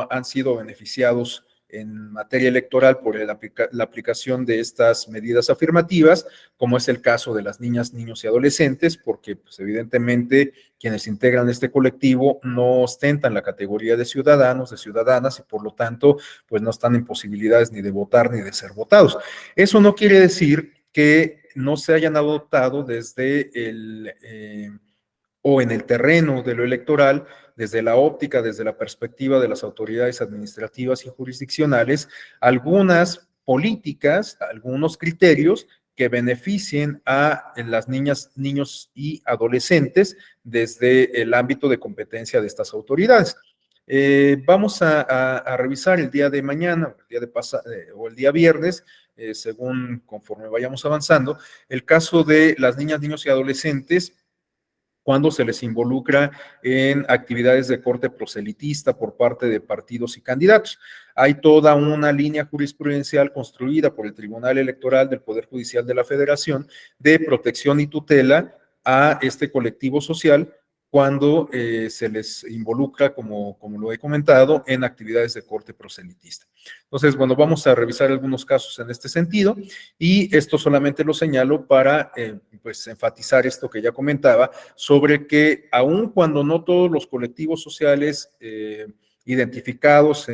han sido beneficiados en materia electoral por la aplicación de estas medidas afirmativas, como es el caso de las niñas, niños y adolescentes, porque pues, evidentemente quienes integran este colectivo no ostentan la categoría de ciudadanos, de ciudadanas, y por lo tanto, pues no están en posibilidades ni de votar ni de ser votados. Eso no quiere decir que no se hayan adoptado desde o en el terreno de lo electoral, desde la óptica, desde la perspectiva de las autoridades administrativas y jurisdiccionales, algunas políticas, algunos criterios que beneficien a las niñas, niños y adolescentes desde el ámbito de competencia de estas autoridades. Vamos a revisar el día de mañana, o el día viernes, según conforme vayamos avanzando, el caso de las niñas, niños y adolescentes cuando se les involucra en actividades de corte proselitista por parte de partidos y candidatos. Hay toda una línea jurisprudencial construida por el Tribunal Electoral del Poder Judicial de la Federación de protección y tutela a este colectivo social cuando se les involucra, como lo he comentado, en actividades de corte proselitista. Entonces, bueno, vamos a revisar algunos casos en este sentido y esto solamente lo señalo para, pues, enfatizar esto que ya comentaba sobre que aun cuando no todos los colectivos sociales identificados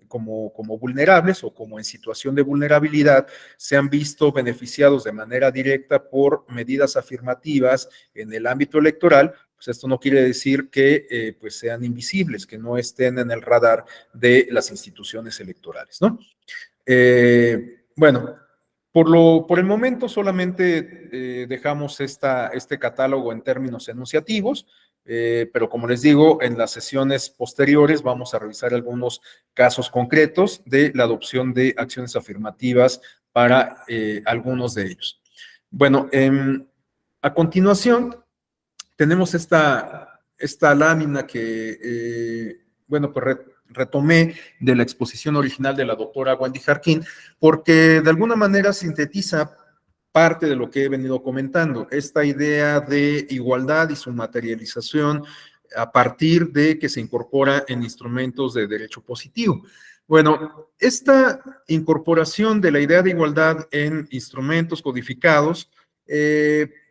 como vulnerables o como en situación de vulnerabilidad se han visto beneficiados de manera directa por medidas afirmativas en el ámbito electoral, pues esto no quiere decir que pues sean invisibles, que no estén en el radar de las instituciones electorales, ¿no? Bueno, por el momento solamente dejamos este catálogo en términos enunciativos, pero como les digo, en las sesiones posteriores vamos a revisar algunos casos concretos de la adopción de acciones afirmativas para algunos de ellos. Bueno, a continuación tenemos esta lámina que, bueno, pues retomé de la exposición original de la doctora Wendy Jarquín, porque de alguna manera sintetiza parte de lo que he venido comentando, esta idea de igualdad y su materialización a partir de que se incorpora en instrumentos de derecho positivo. Bueno, esta incorporación de la idea de igualdad en instrumentos codificados,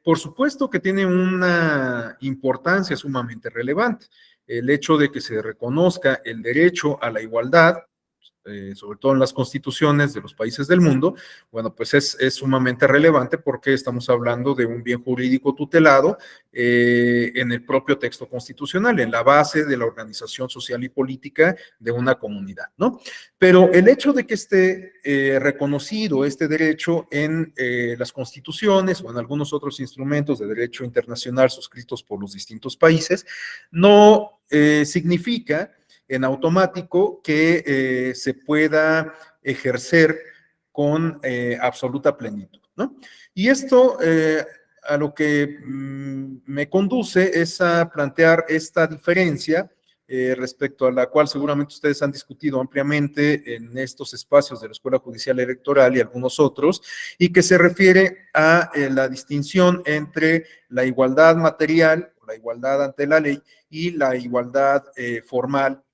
por supuesto que tiene una importancia sumamente relevante. El hecho de que se reconozca el derecho a la igualdad, sobre todo en las constituciones de los países del mundo, bueno, pues es sumamente relevante porque estamos hablando de un bien jurídico tutelado en el propio texto constitucional, en la base de la organización social y política de una comunidad, ¿no? Pero el hecho de que esté reconocido este derecho en las constituciones o en algunos otros instrumentos de derecho internacional suscritos por los distintos países, no significa en automático que se pueda ejercer con absoluta plenitud, ¿no? Y esto a lo que me conduce es a plantear esta diferencia respecto a la cual seguramente ustedes han discutido ampliamente en estos espacios de la Escuela Judicial Electoral y algunos otros, y que se refiere a la distinción entre la igualdad material, la igualdad ante la ley, y la igualdad formal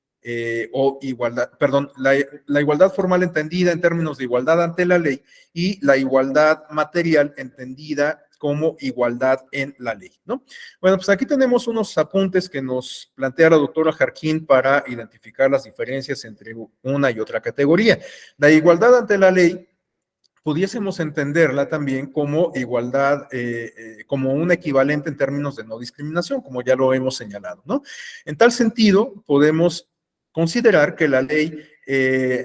o igualdad, perdón, la igualdad formal entendida en términos de igualdad ante la ley y la igualdad material entendida como igualdad en la ley, ¿no? Bueno, pues aquí tenemos unos apuntes que nos plantea la doctora Jarquín para identificar las diferencias entre una y otra categoría. La igualdad ante la ley pudiésemos entenderla también como igualdad, como un equivalente en términos de no discriminación, como ya lo hemos señalado, ¿no? En tal sentido, podemos considerar que la ley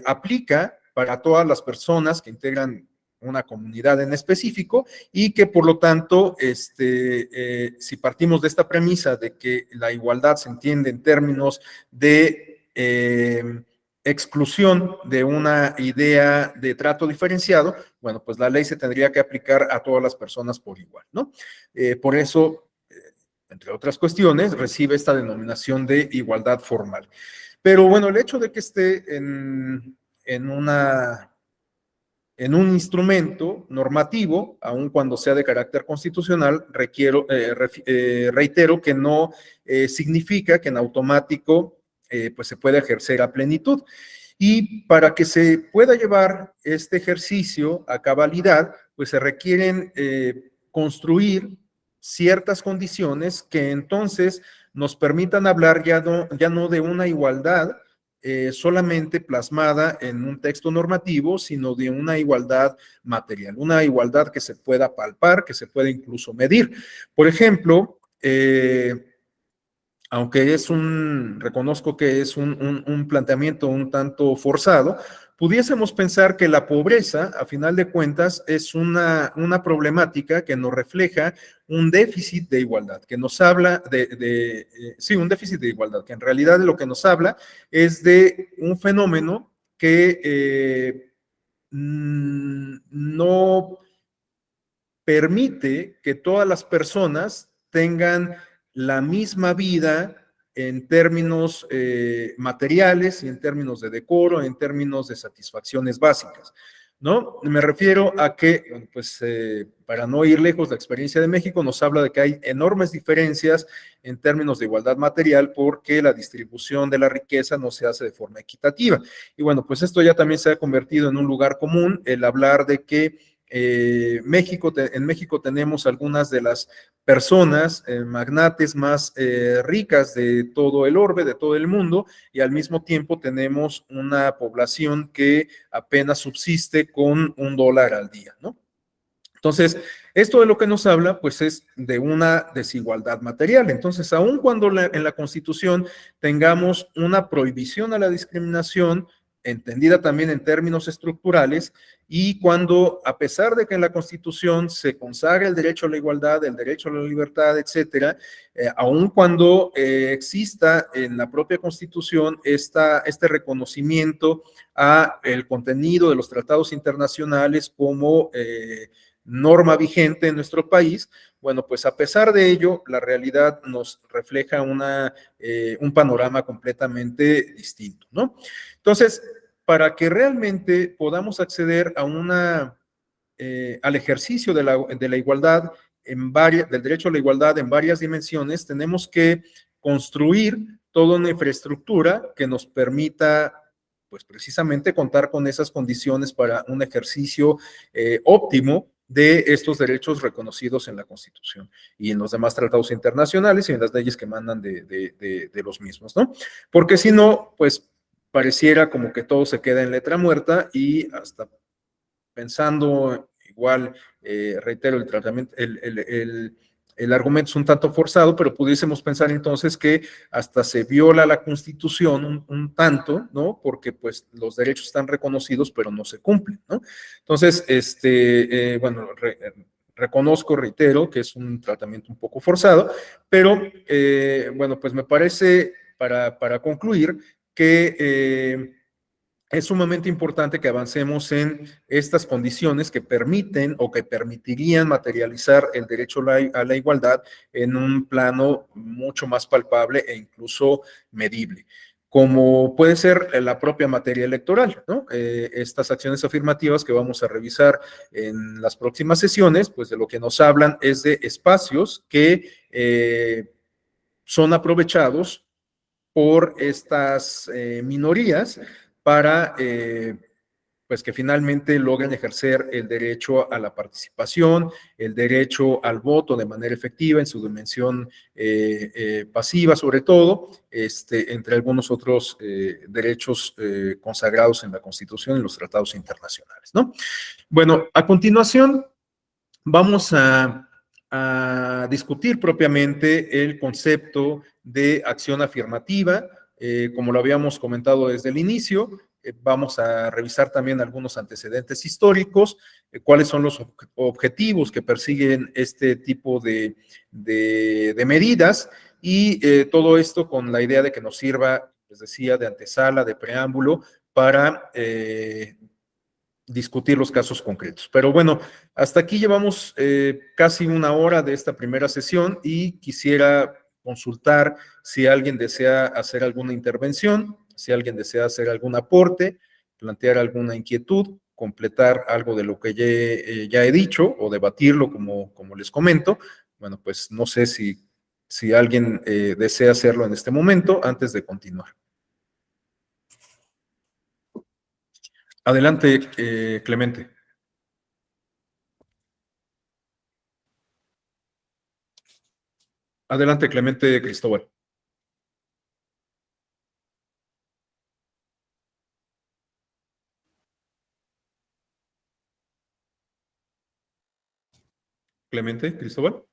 aplica para todas las personas que integran una comunidad en específico y que por lo tanto, si partimos de esta premisa de que la igualdad se entiende en términos de exclusión de una idea de trato diferenciado, bueno, pues la ley se tendría que aplicar a todas las personas por igual, ¿no? Por eso, entre otras cuestiones, recibe esta denominación de igualdad formal. Pero bueno, el hecho de que esté en un instrumento normativo, aun cuando sea de carácter constitucional, reitero que no significa que en automático pues se pueda ejercer a plenitud. Y para que se pueda llevar este ejercicio a cabalidad, pues se requieren construir ciertas condiciones que entonces nos permitan hablar ya no de una igualdad solamente plasmada en un texto normativo, sino de una igualdad material, una igualdad que se pueda palpar, que se pueda incluso medir. Por ejemplo, aunque reconozco que es un planteamiento un tanto forzado, pudiésemos pensar que la pobreza, a final de cuentas, es una problemática que nos refleja un déficit de igualdad, que nos habla sí, un déficit de igualdad, que en realidad de lo que nos habla es de un fenómeno que no permite que todas las personas tengan la misma vida en términos materiales y en términos de decoro, en términos de satisfacciones básicas, ¿no? Me refiero a que, bueno, pues para no ir lejos, la experiencia de México nos habla de que hay enormes diferencias en términos de igualdad material porque la distribución de la riqueza no se hace de forma equitativa. Y bueno, pues esto ya también se ha convertido en un lugar común, el hablar de que en México tenemos algunas de las personas, magnates más ricas de todo el orbe, de todo el mundo, y al mismo tiempo tenemos una población que apenas subsiste con $1 al día, ¿no? Entonces, Esto de lo que nos habla, pues, es de una desigualdad material. Entonces, aun cuando en la Constitución tengamos una prohibición a la discriminación, entendida también en términos estructurales, y cuando, a pesar de que en la Constitución se consagra el derecho a la igualdad, el derecho a la libertad, etcétera, aun cuando exista en la propia Constitución este reconocimiento a el contenido de los tratados internacionales como norma vigente en nuestro país, bueno, pues a pesar de ello, la realidad nos refleja un panorama completamente distinto, ¿no? Entonces, para que realmente podamos acceder al ejercicio de la igualdad del derecho a la igualdad en varias dimensiones, tenemos que construir toda una infraestructura que nos permita, pues precisamente, contar con esas condiciones para un ejercicio óptimo de estos derechos reconocidos en la Constitución y en los demás tratados internacionales y en las leyes que mandan de los mismos, ¿no? Porque si no, pues pareciera como que todo se queda en letra muerta y hasta pensando igual, reitero, el tratamiento, el argumento es un tanto forzado, pero pudiésemos pensar entonces que hasta se viola la Constitución un tanto, ¿no? Porque pues los derechos están reconocidos, pero no se cumplen, ¿no? Entonces, bueno, reconozco, reitero, que es un tratamiento un poco forzado, pero bueno, pues me parece, para concluir, que es sumamente importante que avancemos en estas condiciones que permiten o que permitirían materializar el derecho a la igualdad en un plano mucho más palpable e incluso medible, como puede ser la propia materia electoral, ¿no? Estas acciones afirmativas que vamos a revisar en las próximas sesiones, pues de lo que nos hablan es de espacios que son aprovechados por estas minorías para pues que finalmente logren ejercer el derecho a la participación, el derecho al voto de manera efectiva en su dimensión pasiva, sobre todo, entre algunos otros derechos consagrados en la Constitución y los tratados internacionales, ¿no? Bueno, a continuación vamos a discutir propiamente el concepto de acción afirmativa. Como lo habíamos comentado desde el inicio, vamos a revisar también algunos antecedentes históricos, cuáles son los objetivos que persiguen este tipo de medidas, y todo esto con la idea de que nos sirva, les decía, de antesala, de preámbulo, para discutir los casos concretos. Pero bueno, hasta aquí llevamos casi una hora de esta primera sesión y quisiera consultar si alguien desea hacer alguna intervención, si alguien desea hacer algún aporte, plantear alguna inquietud, completar algo de lo que ya he dicho o debatirlo como les comento. Bueno, pues no sé si alguien desea hacerlo en este momento antes de continuar. Adelante, Clemente. Adelante, Clemente Cristóbal. Clemente Cristóbal.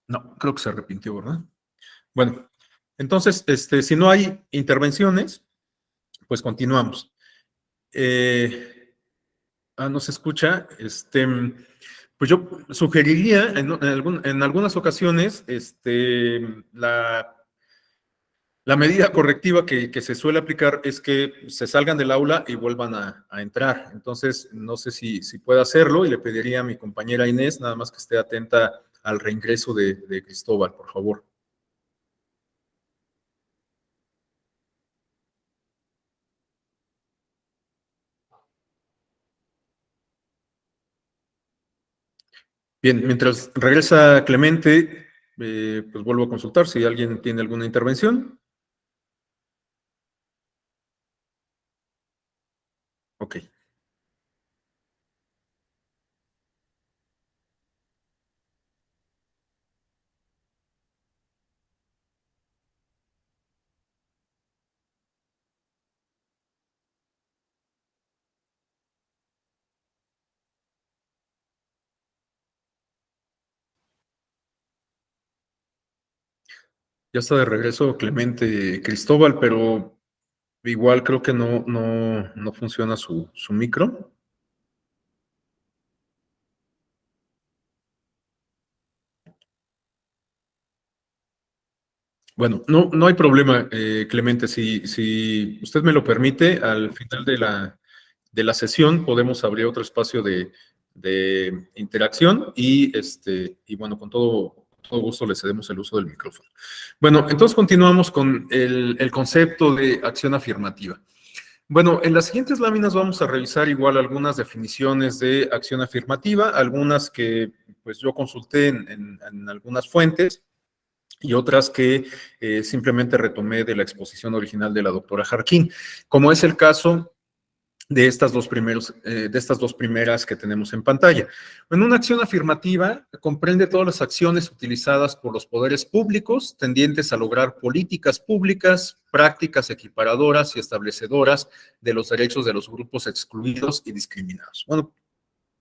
No, creo que se arrepintió, ¿verdad? Bueno, entonces, si no hay intervenciones, pues continuamos. No se escucha. Pues yo sugeriría en algunas ocasiones, la medida correctiva que se suele aplicar es que se salgan del aula y vuelvan a entrar. Entonces, no sé si puede hacerlo, y le pediría a mi compañera Inés nada más que esté atenta al reingreso de Cristóbal, por favor. Bien, mientras regresa Clemente, pues vuelvo a consultar si alguien tiene alguna intervención. Ok. Ya está de regreso Clemente Cristóbal, pero igual creo que no funciona su micro. Bueno, no hay problema, Clemente. Si usted me lo permite, al final de la sesión podemos abrir otro espacio de interacción y bueno, con todo gusto le cedemos el uso del micrófono. Bueno, entonces continuamos con el concepto de acción afirmativa. Bueno, en las siguientes láminas vamos a revisar igual algunas definiciones de acción afirmativa, algunas que pues yo consulté en algunas fuentes y otras que simplemente retomé de la exposición original de la doctora Jarquín, como es el caso de estas dos primeras que tenemos en pantalla. En una acción afirmativa comprende todas las acciones utilizadas por los poderes públicos tendientes a lograr políticas públicas, prácticas equiparadoras y establecedoras de los derechos de los grupos excluidos y discriminados. Bueno,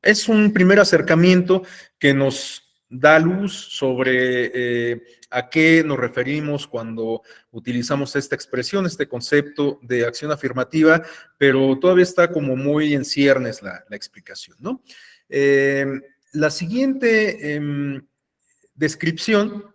es un primer acercamiento que nos da luz sobre a qué nos referimos cuando utilizamos esta expresión, este concepto de acción afirmativa, pero todavía está como muy en ciernes la explicación, ¿no? Eh, la siguiente descripción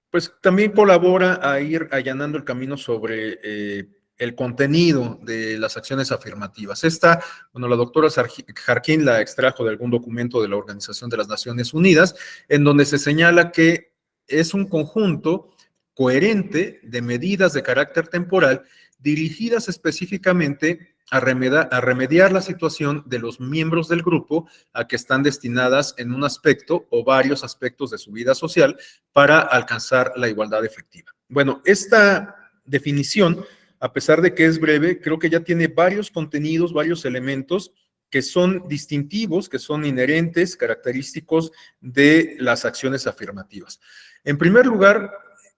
pues también colabora a ir allanando el camino sobre el contenido de las acciones afirmativas. Esta, bueno, la doctora Jarquín la extrajo de algún documento de la Organización de las Naciones Unidas, en donde se señala que es un conjunto coherente de medidas de carácter temporal dirigidas específicamente a remediar la situación de los miembros del grupo a que están destinadas en un aspecto o varios aspectos de su vida social para alcanzar la igualdad efectiva. Bueno, esta definición, a pesar de que es breve, creo que ya tiene varios contenidos, varios elementos que son distintivos, que son inherentes, característicos de las acciones afirmativas. En primer lugar,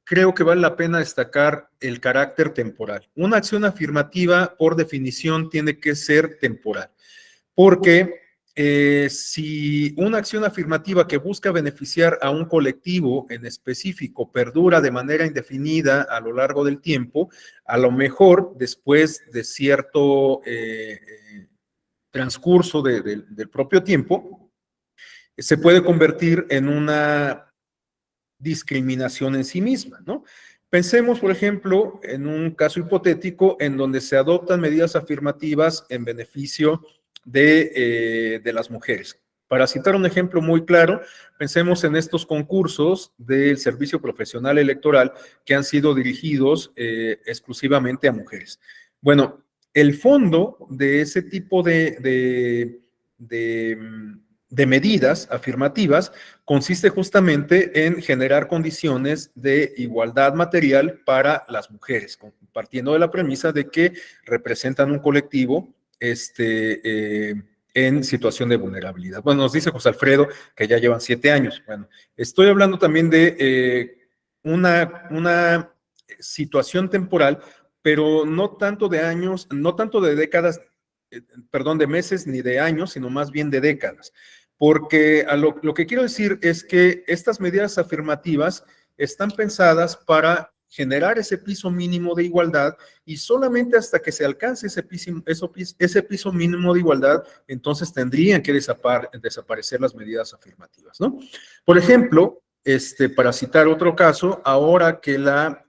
creo que vale la pena destacar el carácter temporal. Una acción afirmativa, por definición, tiene que ser temporal, porque si una acción afirmativa que busca beneficiar a un colectivo en específico perdura de manera indefinida a lo largo del tiempo, a lo mejor después de cierto transcurso del propio tiempo, se puede convertir en una discriminación en sí misma, ¿no? Pensemos, por ejemplo, en un caso hipotético en donde se adoptan medidas afirmativas en beneficio de las mujeres. Para citar un ejemplo muy claro, pensemos en estos concursos del servicio profesional electoral que han sido dirigidos exclusivamente a mujeres. Bueno, el fondo de ese tipo de medidas afirmativas consiste justamente en generar condiciones de igualdad material para las mujeres, partiendo de la premisa de que representan un colectivo en situación de vulnerabilidad. Bueno, nos dice José Alfredo que ya llevan 7 años. Bueno, estoy hablando también de una situación temporal, pero no tanto de años, no tanto de décadas, perdón, de meses ni de años, sino más bien de décadas. Porque lo que quiero decir es que estas medidas afirmativas están pensadas para generar ese piso mínimo de igualdad y solamente hasta que se alcance ese piso mínimo de igualdad, entonces tendrían que desaparecer las medidas afirmativas, ¿no? Por ejemplo, para citar otro caso, ahora que la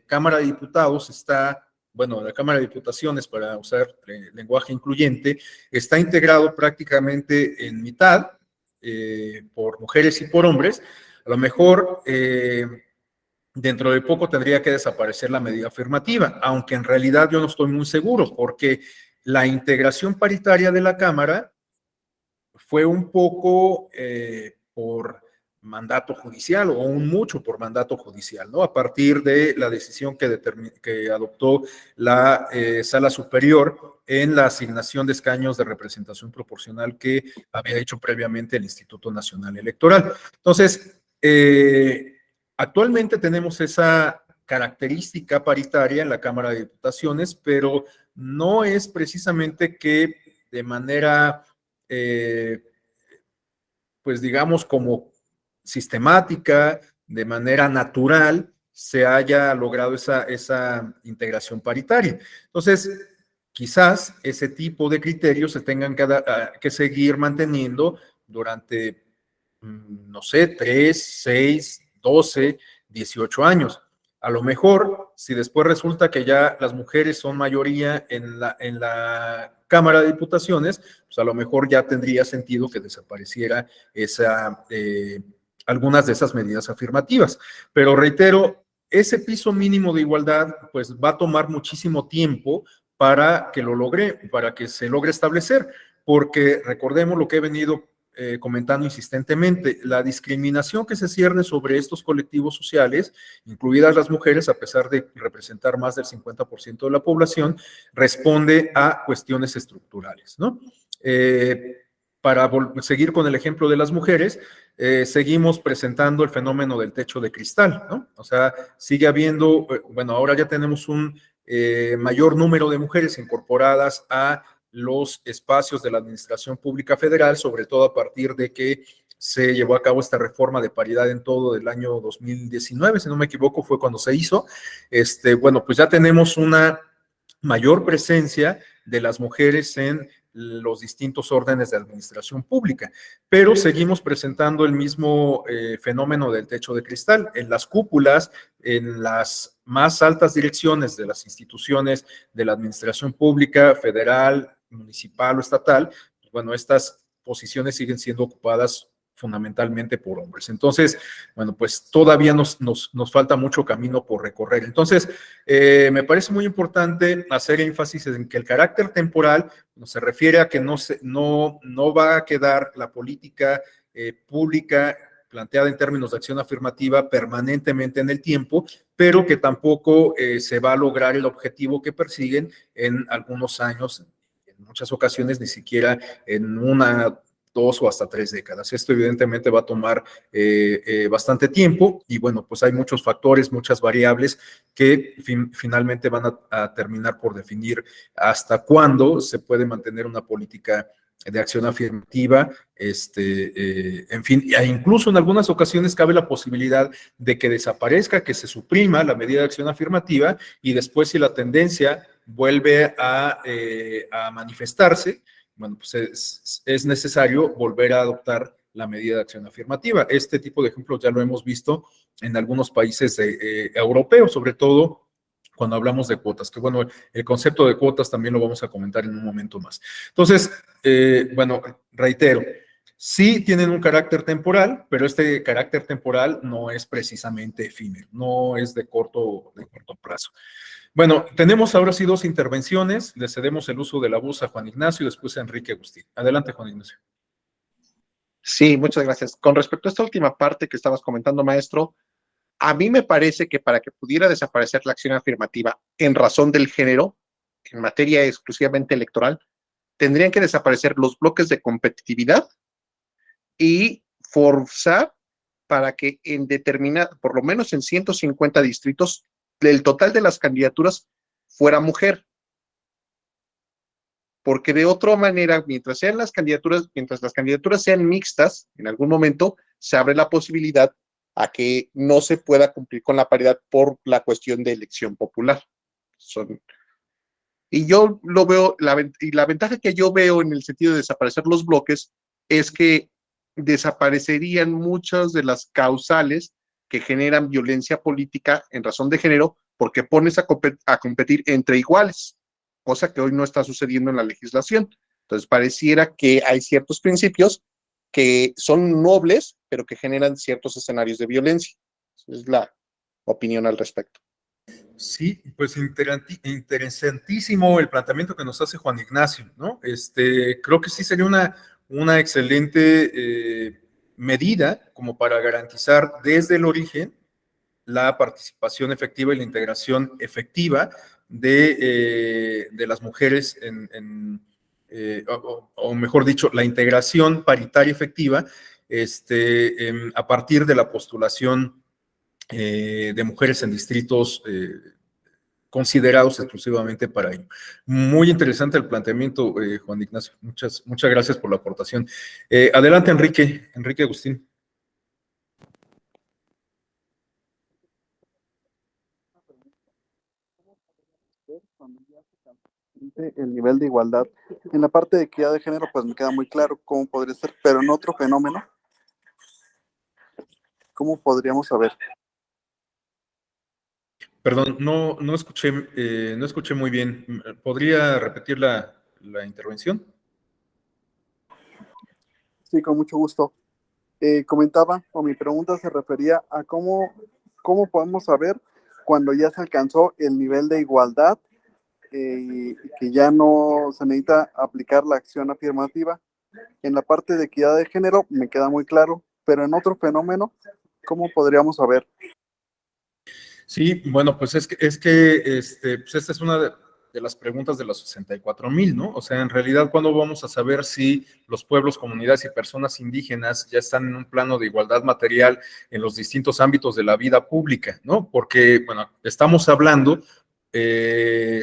Cámara de Diputados está, bueno, la Cámara de Diputaciones, para usar lenguaje incluyente, está integrado prácticamente en mitad por mujeres y por hombres, a lo mejor dentro de poco tendría que desaparecer la medida afirmativa, aunque en realidad yo no estoy muy seguro, porque la integración paritaria de la Cámara fue un poco por mandato judicial o un mucho por mandato judicial, ¿no? A partir de la decisión que adoptó la Sala Superior en la asignación de escaños de representación proporcional que había hecho previamente el Instituto Nacional Electoral. Entonces, actualmente tenemos esa característica paritaria en la Cámara de Diputaciones, pero no es precisamente que de manera pues digamos como sistemática, de manera natural, se haya logrado esa integración paritaria. Entonces, quizás ese tipo de criterios se tengan que seguir manteniendo durante, no sé, 3, 6, 12, 18 años. A lo mejor, si después resulta que ya las mujeres son mayoría en la Cámara de Diputaciones, pues a lo mejor ya tendría sentido que desapareciera algunas de esas medidas afirmativas. Pero reitero, ese piso mínimo de igualdad, pues va a tomar muchísimo tiempo para que se logre establecer, porque recordemos lo que he venido comentando insistentemente, la discriminación que se cierne sobre estos colectivos sociales, incluidas las mujeres, a pesar de representar más del 50% de la población, responde a cuestiones estructurales, ¿no? Para seguir con el ejemplo de las mujeres, seguimos presentando el fenómeno del techo de cristal, ¿no? O sea, sigue habiendo, bueno, ahora ya tenemos un mayor número de mujeres incorporadas a los espacios de la Administración Pública Federal, sobre todo a partir de que se llevó a cabo esta reforma de paridad en todo del año 2019, si no me equivoco, fue cuando se hizo. Bueno, pues ya tenemos una mayor presencia de las mujeres en los distintos órdenes de administración pública, pero seguimos presentando el mismo fenómeno del techo de cristal. En las cúpulas, en las más altas direcciones de las instituciones de la administración pública, federal, municipal o estatal, bueno, estas posiciones siguen siendo ocupadas fundamentalmente por hombres. Entonces, bueno, pues todavía nos falta mucho camino por recorrer. Entonces, me parece muy importante hacer énfasis en que el carácter temporal se refiere a que no va a quedar la política pública planteada en términos de acción afirmativa permanentemente en el tiempo, pero que tampoco se va a lograr el objetivo que persiguen en algunos años, en muchas ocasiones ni siquiera en una, 2 o hasta 3 décadas. Esto evidentemente va a tomar bastante tiempo y bueno, pues hay muchos factores, muchas variables que finalmente van a terminar por definir hasta cuándo se puede mantener una política de acción afirmativa, en fin, e incluso en algunas ocasiones cabe la posibilidad de que desaparezca, que se suprima la medida de acción afirmativa y después si la tendencia vuelve a manifestarse, bueno, pues es necesario volver a adoptar la medida de acción afirmativa. Este tipo de ejemplos ya lo hemos visto en algunos países europeos, sobre todo cuando hablamos de cuotas, que bueno, el concepto de cuotas también lo vamos a comentar en un momento más. Entonces, bueno, reitero, sí tienen un carácter temporal, pero este carácter temporal no es precisamente efímero, no es de corto plazo. Bueno, tenemos ahora sí 2 intervenciones. Le cedemos el uso de la voz a Juan Ignacio y después a Enrique Agustín. Adelante, Juan Ignacio. Sí, muchas gracias. Con respecto a esta última parte que estabas comentando, maestro, a mí me parece que para que pudiera desaparecer la acción afirmativa en razón del género, en materia exclusivamente electoral, tendrían que desaparecer los bloques de competitividad y forzar para que en determinado, por lo menos en 150 distritos, el total de las candidaturas fuera mujer. Porque de otra manera, mientras las candidaturas sean mixtas, en algún momento se abre la posibilidad a que no se pueda cumplir con la paridad por la cuestión de elección popular. Y yo lo veo, y la ventaja que yo veo en el sentido de desaparecer los bloques es que desaparecerían muchas de las causales que generan violencia política en razón de género, porque pones a competir entre iguales, cosa que hoy no está sucediendo en la legislación. Entonces, pareciera que hay ciertos principios que son nobles, pero que generan ciertos escenarios de violencia. Esa es la opinión al respecto. Sí, pues interesantísimo el planteamiento que nos hace Juan Ignacio, ¿no? Creo que sí sería una excelente medida como para garantizar desde el origen la participación efectiva y la integración efectiva de las mujeres o mejor dicho, la integración paritaria efectiva a partir de la postulación de mujeres en distritos considerados exclusivamente para ello. Muy interesante el planteamiento, Juan Ignacio. Muchas gracias por la aportación. Adelante, Enrique Agustín. El nivel de igualdad. En la parte de equidad de género, pues me queda muy claro cómo podría ser, pero en otro fenómeno, ¿cómo podríamos saber? Perdón, no escuché muy bien. ¿Podría repetir la intervención? Sí, con mucho gusto. Comentaba, o mi pregunta se refería a cómo podemos saber cuando ya se alcanzó el nivel de igualdad y que ya no se necesita aplicar la acción afirmativa. En la parte de equidad de género me queda muy claro, pero en otro fenómeno, ¿cómo podríamos saber? Sí, bueno, pues pues esta es una de las preguntas de los 64,000, ¿no? O sea, en realidad, ¿cuándo vamos a saber si los pueblos, comunidades y personas indígenas ya están en un plano de igualdad material en los distintos ámbitos de la vida pública, ¿no? Porque, bueno, estamos hablando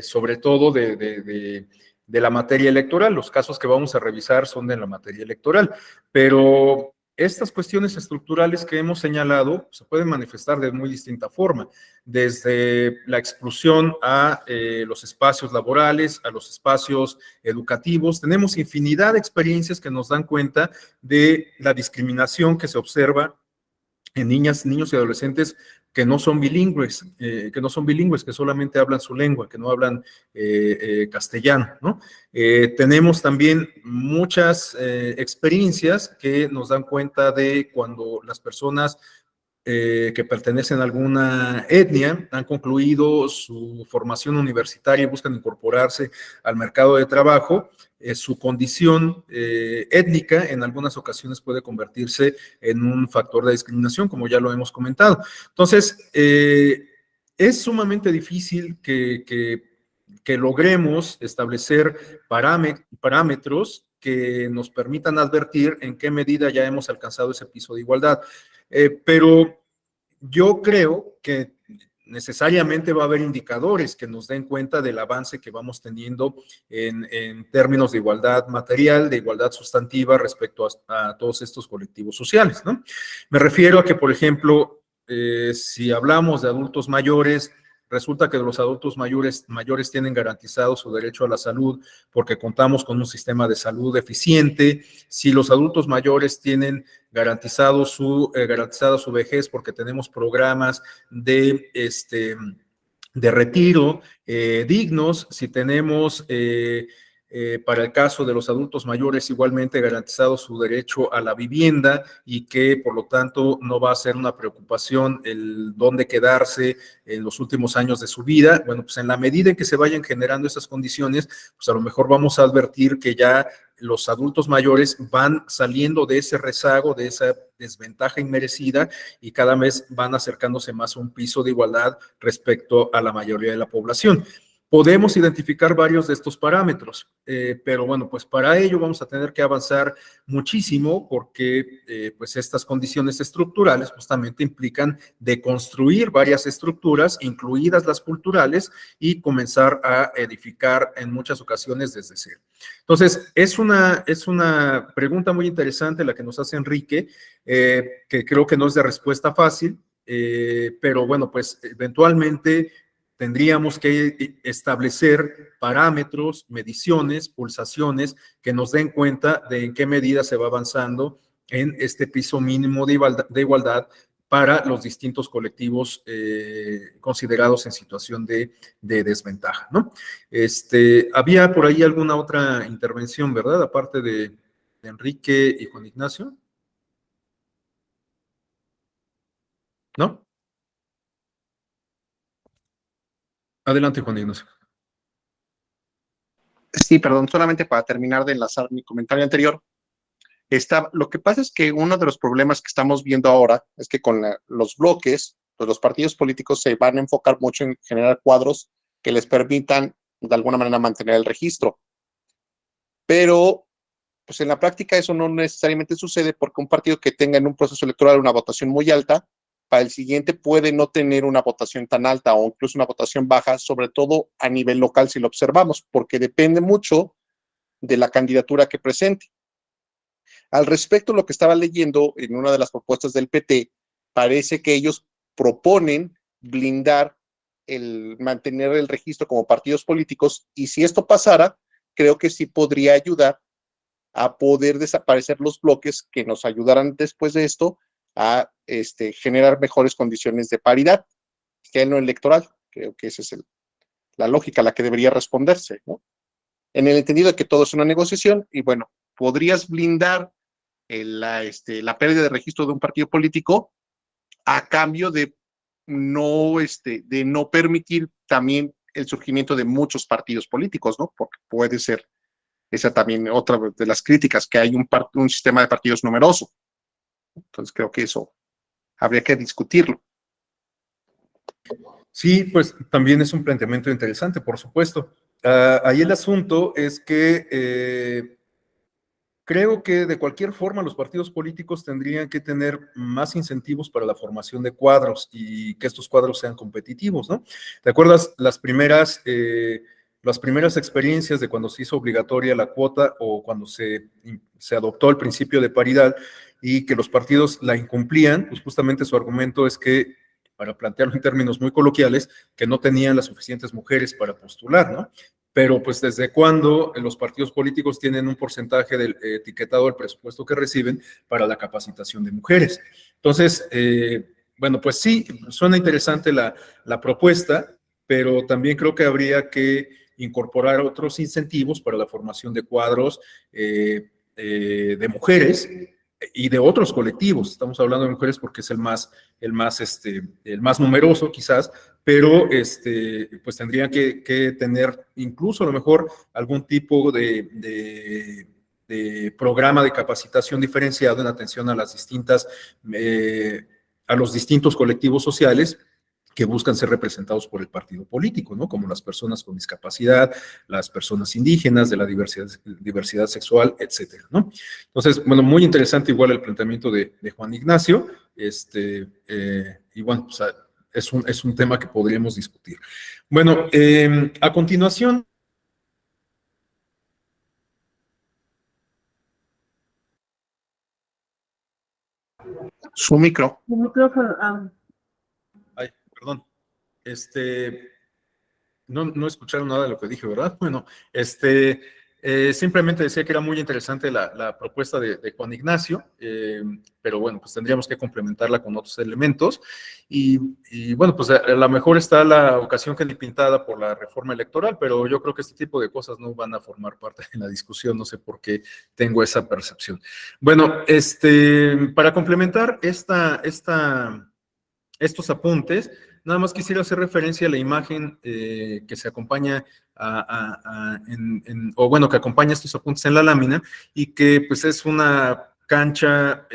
sobre todo de la materia electoral. Los casos que vamos a revisar son de la materia electoral, pero estas cuestiones estructurales que hemos señalado se pueden manifestar de muy distinta forma, desde la exclusión a los espacios laborales, a los espacios educativos. Tenemos infinidad de experiencias que nos dan cuenta de la discriminación que se observa en niñas, niños y adolescentes que no son bilingües, que solamente hablan su lengua, que no hablan castellano, ¿no? Tenemos también muchas experiencias que nos dan cuenta de cuando las personas que pertenecen a alguna etnia han concluido su formación universitaria y buscan incorporarse al mercado de trabajo, su condición étnica en algunas ocasiones puede convertirse en un factor de discriminación, como ya lo hemos comentado. Entonces, es sumamente difícil que logremos establecer parámetros que nos permitan advertir en qué medida ya hemos alcanzado ese piso de igualdad. Pero yo creo que necesariamente va a haber indicadores que nos den cuenta del avance que vamos teniendo en términos de igualdad material, de igualdad sustantiva respecto a todos estos colectivos sociales, ¿no? Me refiero a que, por ejemplo, si hablamos de adultos mayores, resulta que los adultos mayores tienen garantizado su derecho a la salud porque contamos con un sistema de salud eficiente. Si los adultos mayores tienen garantizada su vejez porque tenemos programas de retiro dignos, si tenemos para el caso de los adultos mayores igualmente garantizado su derecho a la vivienda y que por lo tanto no va a ser una preocupación el dónde quedarse en los últimos años de su vida. Bueno, pues en la medida en que se vayan generando esas condiciones, pues a lo mejor vamos a advertir que ya los adultos mayores van saliendo de ese rezago, de esa desventaja inmerecida y cada vez van acercándose más a un piso de igualdad respecto a la mayoría de la población. Podemos identificar varios de estos parámetros, pero bueno, pues para ello vamos a tener que avanzar muchísimo porque pues estas condiciones estructurales justamente implican deconstruir varias estructuras, incluidas las culturales, y comenzar a edificar en muchas ocasiones desde cero. Entonces, es una pregunta muy interesante la que nos hace Enrique, que creo que no es de respuesta fácil, pero bueno, pues eventualmente tendríamos que establecer parámetros, mediciones, pulsaciones que nos den cuenta de en qué medida se va avanzando en este piso mínimo de igualdad para los distintos colectivos considerados en situación de desventaja, ¿no? Había por ahí alguna otra intervención, ¿verdad? Aparte de Enrique y Juan Ignacio. ¿No? Adelante, Juan Ignacio. Sí, perdón, solamente para terminar de enlazar mi comentario anterior. Lo que pasa es que uno de los problemas que estamos viendo ahora es que con los bloques, pues los partidos políticos se van a enfocar mucho en generar cuadros que les permitan de alguna manera mantener el registro. Pero pues en la práctica eso no necesariamente sucede porque un partido que tenga en un proceso electoral una votación muy alta, para el siguiente puede no tener una votación tan alta o incluso una votación baja, sobre todo a nivel local si lo observamos, porque depende mucho de la candidatura que presente. Al respecto, lo que estaba leyendo en una de las propuestas del PT, parece que ellos proponen blindar el mantener el registro como partidos políticos, y si esto pasara, creo que sí podría ayudar a poder desaparecer los bloques que nos ayudaran después de esto a generar mejores condiciones de paridad que en lo electoral. Creo que esa es la lógica a la que debería responderse, ¿no? En el entendido de que todo es una negociación y bueno, podrías blindar la pérdida de registro de un partido político a cambio de no permitir también el surgimiento de muchos partidos políticos, ¿no? Porque puede ser esa también otra de las críticas, que hay un sistema de partidos numeroso. Entonces creo que eso habría que discutirlo. Sí, pues también es un planteamiento interesante, por supuesto. Ahí el asunto es que creo que de cualquier forma los partidos políticos tendrían que tener más incentivos para la formación de cuadros y que estos cuadros sean competitivos, ¿no? ¿Te acuerdas las primeras experiencias de cuando se hizo obligatoria la cuota o cuando se adoptó el principio de paridad y que los partidos la incumplían? Pues justamente su argumento es que, para plantearlo en términos muy coloquiales, que no tenían las suficientes mujeres para postular, ¿no? Pero pues desde cuándo los partidos políticos tienen un porcentaje del etiquetado del presupuesto que reciben para la capacitación de mujeres. Entonces, bueno, pues sí, suena interesante la propuesta, pero también creo que habría incorporar otros incentivos para la formación de cuadros de mujeres y de otros colectivos. Estamos hablando de mujeres porque es el más numeroso quizás, pero pues tendrían que tener incluso a lo mejor algún tipo de programa de capacitación diferenciado en atención a las a los distintos colectivos sociales que buscan ser representados por el partido político, ¿no? Como las personas con discapacidad, las personas indígenas, de la diversidad sexual, etcétera, ¿no? Entonces, bueno, muy interesante igual el planteamiento de Juan Ignacio, y bueno, pues, es un tema que podríamos discutir. Bueno, a continuación. Su micro. El micrófono. Ay, perdón. No escucharon nada de lo que dije, ¿verdad? Bueno, simplemente decía que era muy interesante la propuesta de Juan Ignacio, pero bueno, pues tendríamos que complementarla con otros elementos. Y bueno, pues a lo mejor está la ocasión que ni pintada por la reforma electoral, pero yo creo que este tipo de cosas no van a formar parte de la discusión, no sé por qué tengo esa percepción. Bueno, para complementar estos apuntes, nada más quisiera hacer referencia a la imagen que se acompaña o bueno, que acompaña estos apuntes en la lámina y que pues es una cancha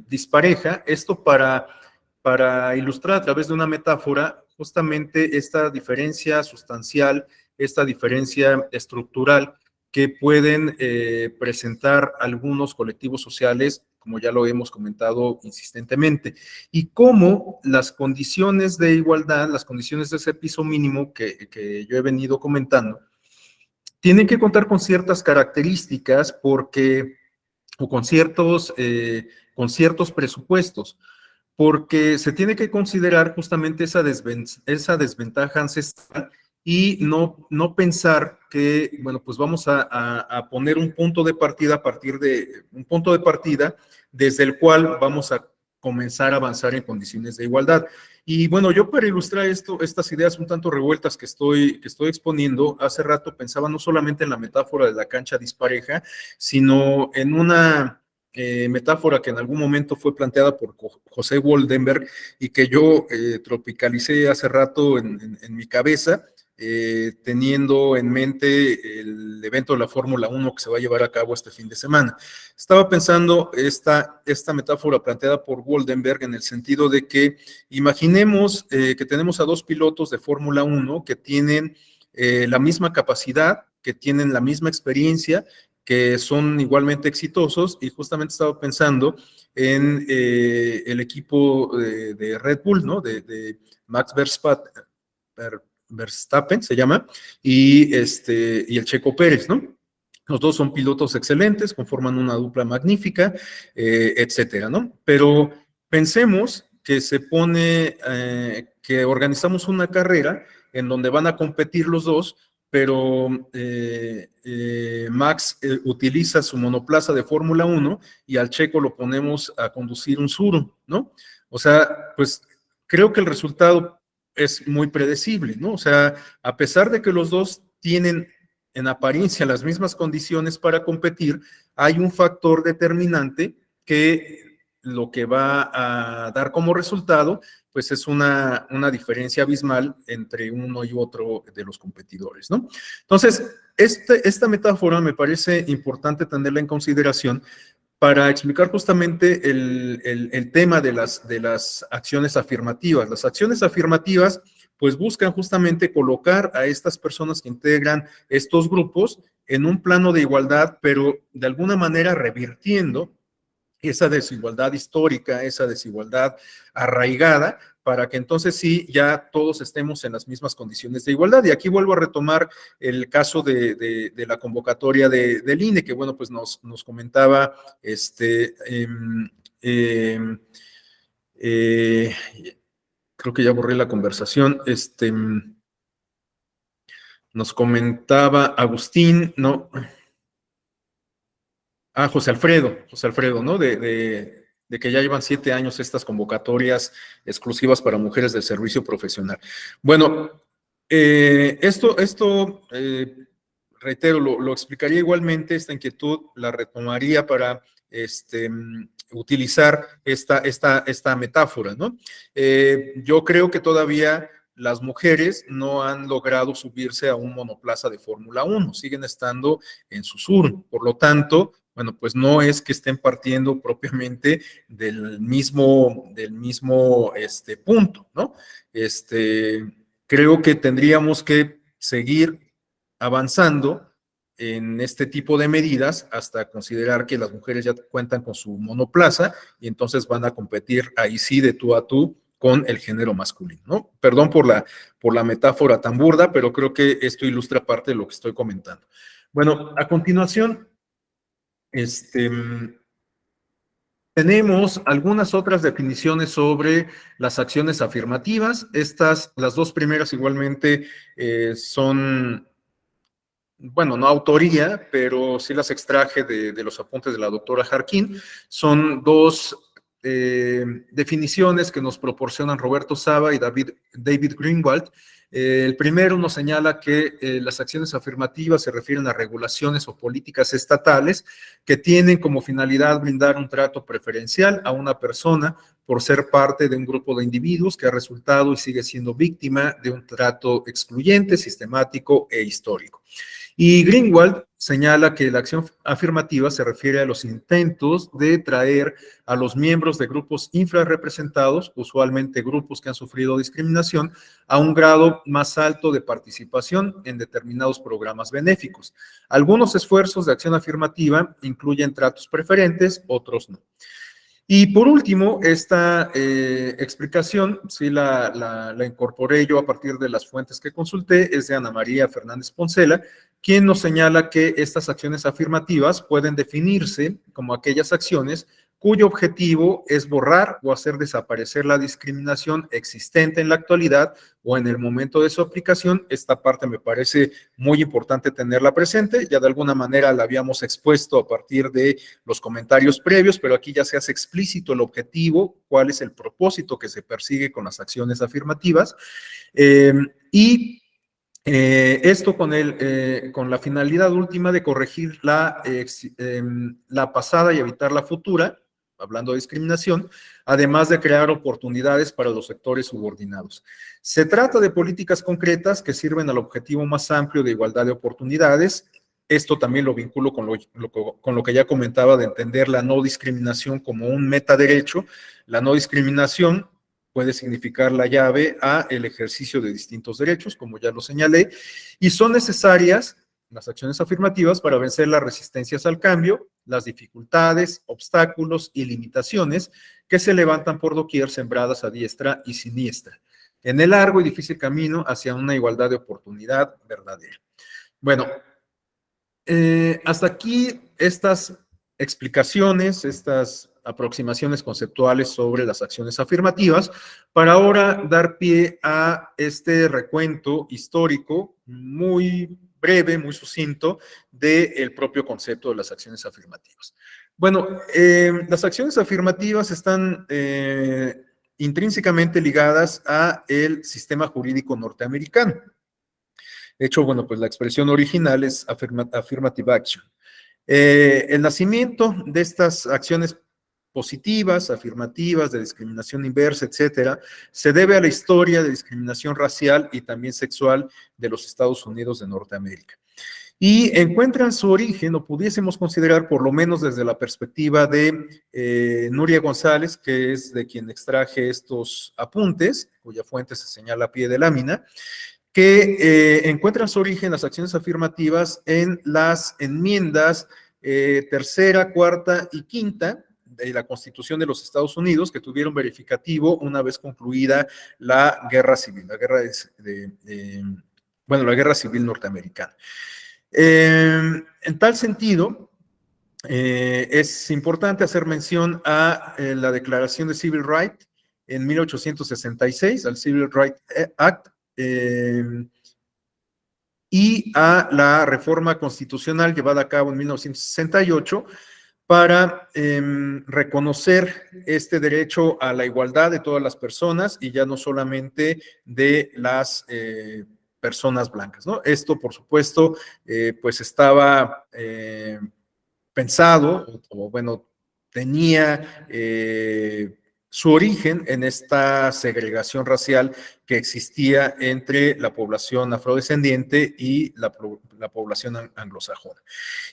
dispareja. Esto para ilustrar a través de una metáfora justamente esta diferencia sustancial, esta diferencia estructural que pueden presentar algunos colectivos sociales, como ya lo hemos comentado insistentemente, y cómo las condiciones de igualdad, las condiciones de ese piso mínimo que yo he venido comentando, tienen que contar con ciertas características o con ciertos presupuestos, porque se tiene que considerar justamente esa desventaja ancestral y no pensar que, bueno, pues vamos a poner un punto de partida desde el cual vamos a comenzar a avanzar en condiciones de igualdad. Y bueno, yo para ilustrar estas ideas un tanto revueltas que estoy exponiendo, hace rato pensaba no solamente en la metáfora de la cancha dispareja, sino en una metáfora que en algún momento fue planteada por José Woldenberg y que yo tropicalicé hace rato en mi cabeza, teniendo en mente el evento de la Fórmula 1 que se va a llevar a cabo este fin de semana. Estaba pensando esta metáfora planteada por Woldenberg en el sentido de que imaginemos que tenemos a dos pilotos de Fórmula 1 que tienen la misma capacidad, que tienen la misma experiencia, que son igualmente exitosos, y justamente estaba pensando en el equipo de Red Bull, ¿no? De Max Verstappen se llama, y el Checo Pérez, ¿no? Los dos son pilotos excelentes, conforman una dupla magnífica, etcétera, ¿no? Pero pensemos que se pone, que organizamos una carrera en donde van a competir los dos, pero Max utiliza su monoplaza de Fórmula 1 y al Checo lo ponemos a conducir un Suro, ¿no? O sea, pues creo que el resultado es muy predecible, ¿no? O sea, a pesar de que los dos tienen en apariencia las mismas condiciones para competir, hay un factor determinante que lo que va a dar como resultado, pues es una diferencia abismal entre uno y otro de los competidores, ¿no? Entonces, esta metáfora me parece importante tenerla en consideración para explicar justamente el tema de las acciones afirmativas. Las acciones afirmativas pues buscan justamente colocar a estas personas que integran estos grupos en un plano de igualdad, pero de alguna manera revirtiendo esa desigualdad histórica, esa desigualdad arraigada, para que entonces sí ya todos estemos en las mismas condiciones de igualdad. Y aquí vuelvo a retomar el caso de la convocatoria del INE, que bueno, pues nos comentaba creo que ya borré la conversación, nos comentaba Agustín, ¿no? José Alfredo, ¿no? De que ya llevan 7 años estas convocatorias exclusivas para mujeres del servicio profesional. Bueno, esto reitero, lo explicaría igualmente, esta inquietud la retomaría para utilizar esta metáfora, ¿no? Yo creo que todavía las mujeres no han logrado subirse a un monoplaza de Fórmula 1, siguen estando en su sur, por lo tanto, bueno, pues no es que estén partiendo propiamente del mismo punto, ¿no? Creo que tendríamos que seguir avanzando en este tipo de medidas hasta considerar que las mujeres ya cuentan con su monoplaza y entonces van a competir ahí sí de tú a tú con el género masculino, ¿no? Perdón por la metáfora tan burda, pero creo que esto ilustra parte de lo que estoy comentando. Bueno, a continuación, tenemos algunas otras definiciones sobre las acciones afirmativas. Las dos primeras igualmente son, bueno, no autoría, pero sí las extraje de los apuntes de la doctora Jarquín. Son dos definiciones que nos proporcionan Roberto Saba y David Greenwald. El primero nos señala que las acciones afirmativas se refieren a regulaciones o políticas estatales que tienen como finalidad brindar un trato preferencial a una persona por ser parte de un grupo de individuos que ha resultado y sigue siendo víctima de un trato excluyente, sistemático e histórico. Y Greenwald señala que la acción afirmativa se refiere a los intentos de traer a los miembros de grupos infrarrepresentados, usualmente grupos que han sufrido discriminación, a un grado más alto de participación en determinados programas benéficos. Algunos esfuerzos de acción afirmativa incluyen tratos preferentes, otros no. Y por último, esta explicación, sí la incorporé yo a partir de las fuentes que consulté, es de Ana María Fernández Poncela, quien nos señala que estas acciones afirmativas pueden definirse como aquellas acciones cuyo objetivo es borrar o hacer desaparecer la discriminación existente en la actualidad o en el momento de su aplicación. Esta parte me parece muy importante tenerla presente, ya de alguna manera la habíamos expuesto a partir de los comentarios previos, pero aquí ya se hace explícito el objetivo, cuál es el propósito que se persigue con las acciones afirmativas, esto con la finalidad última de corregir la pasada y evitar la futura, hablando de discriminación, además de crear oportunidades para los sectores subordinados. Se trata de políticas concretas que sirven al objetivo más amplio de igualdad de oportunidades. Esto también lo vinculo con lo que ya comentaba de entender la no discriminación como un metaderecho. La no discriminación puede significar la llave a el ejercicio de distintos derechos, como ya lo señalé, y son necesarias las acciones afirmativas para vencer las resistencias al cambio, las dificultades, obstáculos y limitaciones que se levantan por doquier sembradas a diestra y siniestra, en el largo y difícil camino hacia una igualdad de oportunidad verdadera. Bueno, hasta aquí estas explicaciones, estas aproximaciones conceptuales sobre las acciones afirmativas, para ahora dar pie a este recuento histórico muy breve, muy sucinto, del propio concepto de las acciones afirmativas. Bueno, las acciones afirmativas están intrínsecamente ligadas a el sistema jurídico norteamericano. De hecho, bueno, pues la expresión original es affirmative action. El nacimiento de estas acciones positivas, afirmativas, de discriminación inversa, etcétera, se debe a la historia de discriminación racial y también sexual de los Estados Unidos de Norteamérica. Y encuentran su origen, o pudiésemos considerar, por lo menos desde la perspectiva de Nuria González, que es de quien extraje estos apuntes, cuya fuente se señala a pie de lámina, que encuentran su origen las acciones afirmativas en las enmiendas tercera, cuarta y quinta de la Constitución de los Estados Unidos, que tuvieron verificativo una vez concluida la guerra civil, la guerra civil norteamericana. En tal sentido, es importante hacer mención a la Declaración de Civil Rights en 1866, al Civil Rights Act, y a la reforma constitucional llevada a cabo en 1968 para reconocer este derecho a la igualdad de todas las personas y ya no solamente de las personas blancas, ¿no? Esto, por supuesto, pues estaba pensado, o bueno, tenía su origen en esta segregación racial que existía entre la población afrodescendiente y la población anglosajona.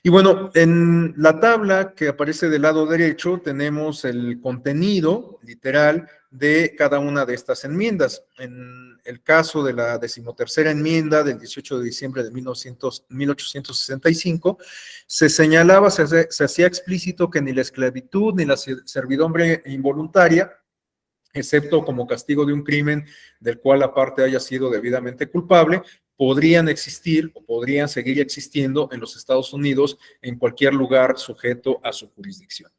Y bueno, en la tabla que aparece del lado derecho tenemos el contenido literal de cada una de estas enmiendas. En el caso de la 13ª enmienda del 18 de diciembre de 1865, se señalaba, se hacía explícito que ni la esclavitud ni la servidumbre involuntaria, excepto como castigo de un crimen del cual la parte haya sido debidamente culpable, podrían existir o podrían seguir existiendo en los Estados Unidos en cualquier lugar sujeto a su jurisdicción.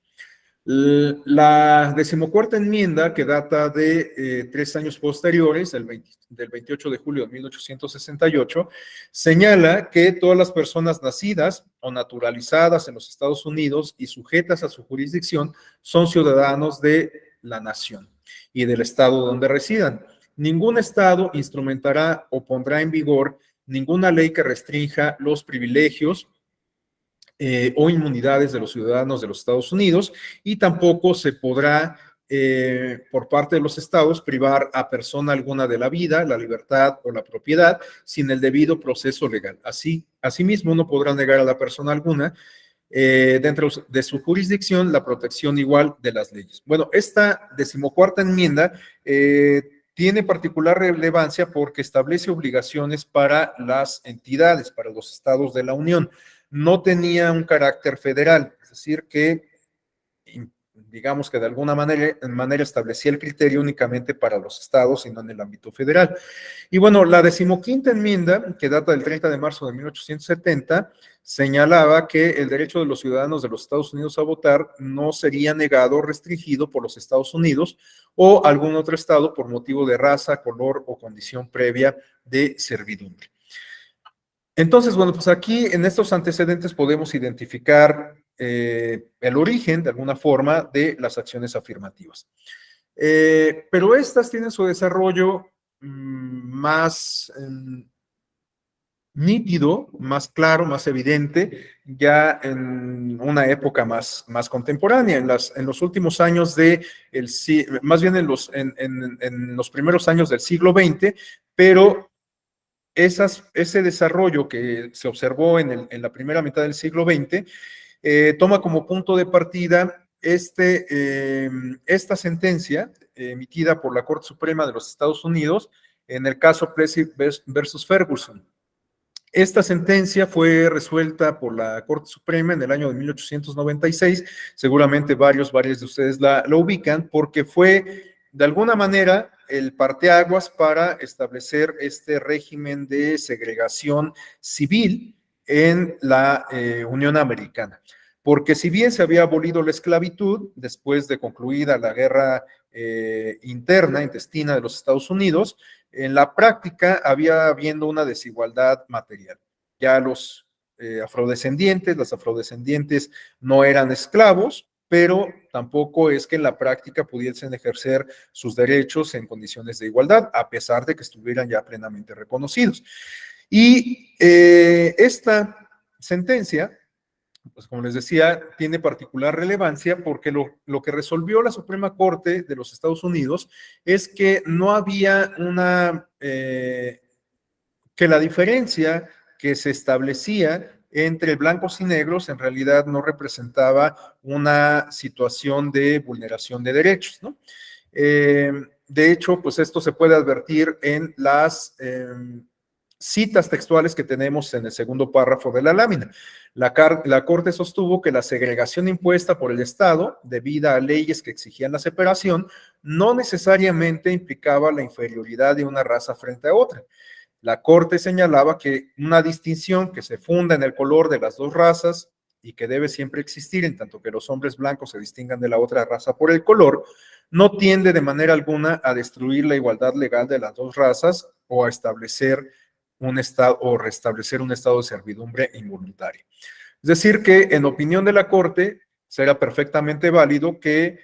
La 14ª enmienda, que data de 3 años posteriores, del 28 de julio de 1868, señala que todas las personas nacidas o naturalizadas en los Estados Unidos y sujetas a su jurisdicción son ciudadanos de la nación y del estado donde residan. Ningún estado instrumentará o pondrá en vigor ninguna ley que restrinja los privilegios o inmunidades de los ciudadanos de los Estados Unidos, y tampoco se podrá, por parte de los estados, privar a persona alguna de la vida, la libertad o la propiedad sin el debido proceso legal. Asimismo, no podrá negar a la persona alguna dentro de su jurisdicción la protección igual de las leyes. Bueno, esta 14ª enmienda tiene particular relevancia porque establece obligaciones para las entidades, para los estados de la Unión. No tenía un carácter federal, es decir, que digamos que de alguna manera establecía el criterio únicamente para los estados y no en el ámbito federal. Y bueno, la 15ª enmienda, que data del 30 de marzo de 1870, señalaba que el derecho de los ciudadanos de los Estados Unidos a votar no sería negado o restringido por los Estados Unidos o algún otro estado por motivo de raza, color o condición previa de servidumbre. Entonces, bueno, pues aquí en estos antecedentes podemos identificar el origen, de alguna forma, de las acciones afirmativas. Pero estas tienen su desarrollo más nítido, más claro, más evidente, ya en una época más contemporánea, en los últimos años más bien en los primeros años del siglo XX, pero ese desarrollo que se observó en la primera mitad del siglo XX toma como punto de partida esta sentencia emitida por la Corte Suprema de los Estados Unidos en el caso Plessy versus Ferguson. Esta sentencia fue resuelta por la Corte Suprema en el año de 1896. Seguramente varios de ustedes la ubican porque fue, de alguna manera, el parteaguas para establecer este régimen de segregación civil en la Unión Americana. porque si bien se había abolido la esclavitud después de concluida la guerra intestina de los Estados Unidos, en la práctica había habiendo una desigualdad material. Ya los las afrodescendientes no eran esclavos, pero tampoco es que en la práctica pudiesen ejercer sus derechos en condiciones de igualdad, a pesar de que estuvieran ya plenamente reconocidos. Y esta sentencia, pues como les decía, tiene particular relevancia porque lo que resolvió la Suprema Corte de los Estados Unidos es que no había que la diferencia que se establecía entre blancos y negros en realidad no representaba una situación de vulneración de derechos, ¿no? De hecho, pues esto se puede advertir en las citas textuales que tenemos en el segundo párrafo de la lámina. La Corte sostuvo que la segregación impuesta por el Estado, debida a leyes que exigían la separación, no necesariamente implicaba la inferioridad de una raza frente a otra. La Corte señalaba que una distinción que se funda en el color de las dos razas y que debe siempre existir, en tanto que los hombres blancos se distingan de la otra raza por el color, no tiende de manera alguna a destruir la igualdad legal de las dos razas o a establecer un estado o restablecer un estado de servidumbre involuntaria. Es decir, que en opinión de la Corte será perfectamente válido que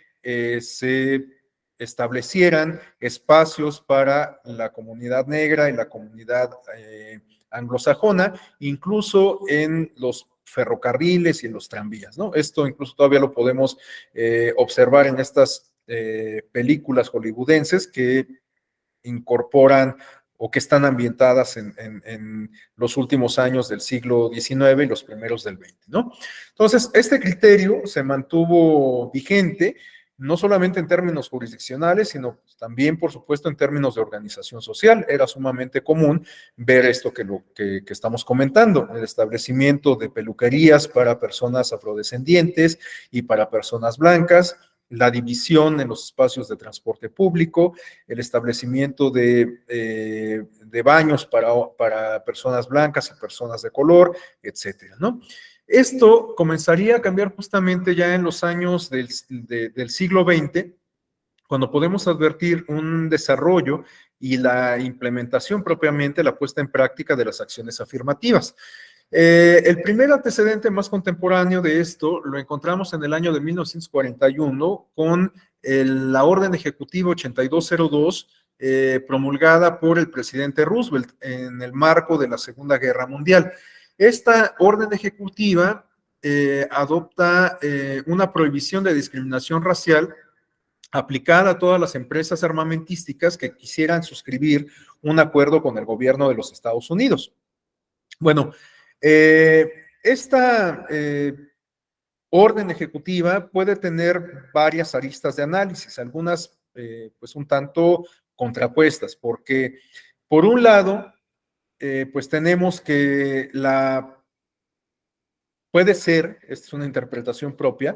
se establecieran espacios para la comunidad negra y la comunidad anglosajona, incluso en los ferrocarriles y en los tranvías, ¿no? Esto incluso todavía lo podemos observar en estas películas hollywoodenses que incorporan o que están ambientadas en los últimos años del siglo XIX y los primeros del XX, ¿no? Entonces, este criterio se mantuvo vigente, no solamente en términos jurisdiccionales, sino también, por supuesto, en términos de organización social. Era sumamente común ver esto que estamos comentando, el establecimiento de peluquerías para personas afrodescendientes y para personas blancas, la división en los espacios de transporte público, el establecimiento de baños para personas blancas y personas de color, etcétera, ¿no? Esto comenzaría a cambiar justamente ya en los años del siglo XX, cuando podemos advertir un desarrollo y la implementación propiamente, la puesta en práctica de las acciones afirmativas. El primer antecedente más contemporáneo de esto lo encontramos en el año de 1941 con la Orden Ejecutiva 8202 promulgada por el presidente Roosevelt en el marco de la Segunda Guerra Mundial. Esta orden ejecutiva adopta una prohibición de discriminación racial aplicada a todas las empresas armamentísticas que quisieran suscribir un acuerdo con el gobierno de los Estados Unidos. Bueno, esta orden ejecutiva puede tener varias aristas de análisis, algunas pues un tanto contrapuestas, porque por un lado, pues tenemos que puede ser, esta es una interpretación propia,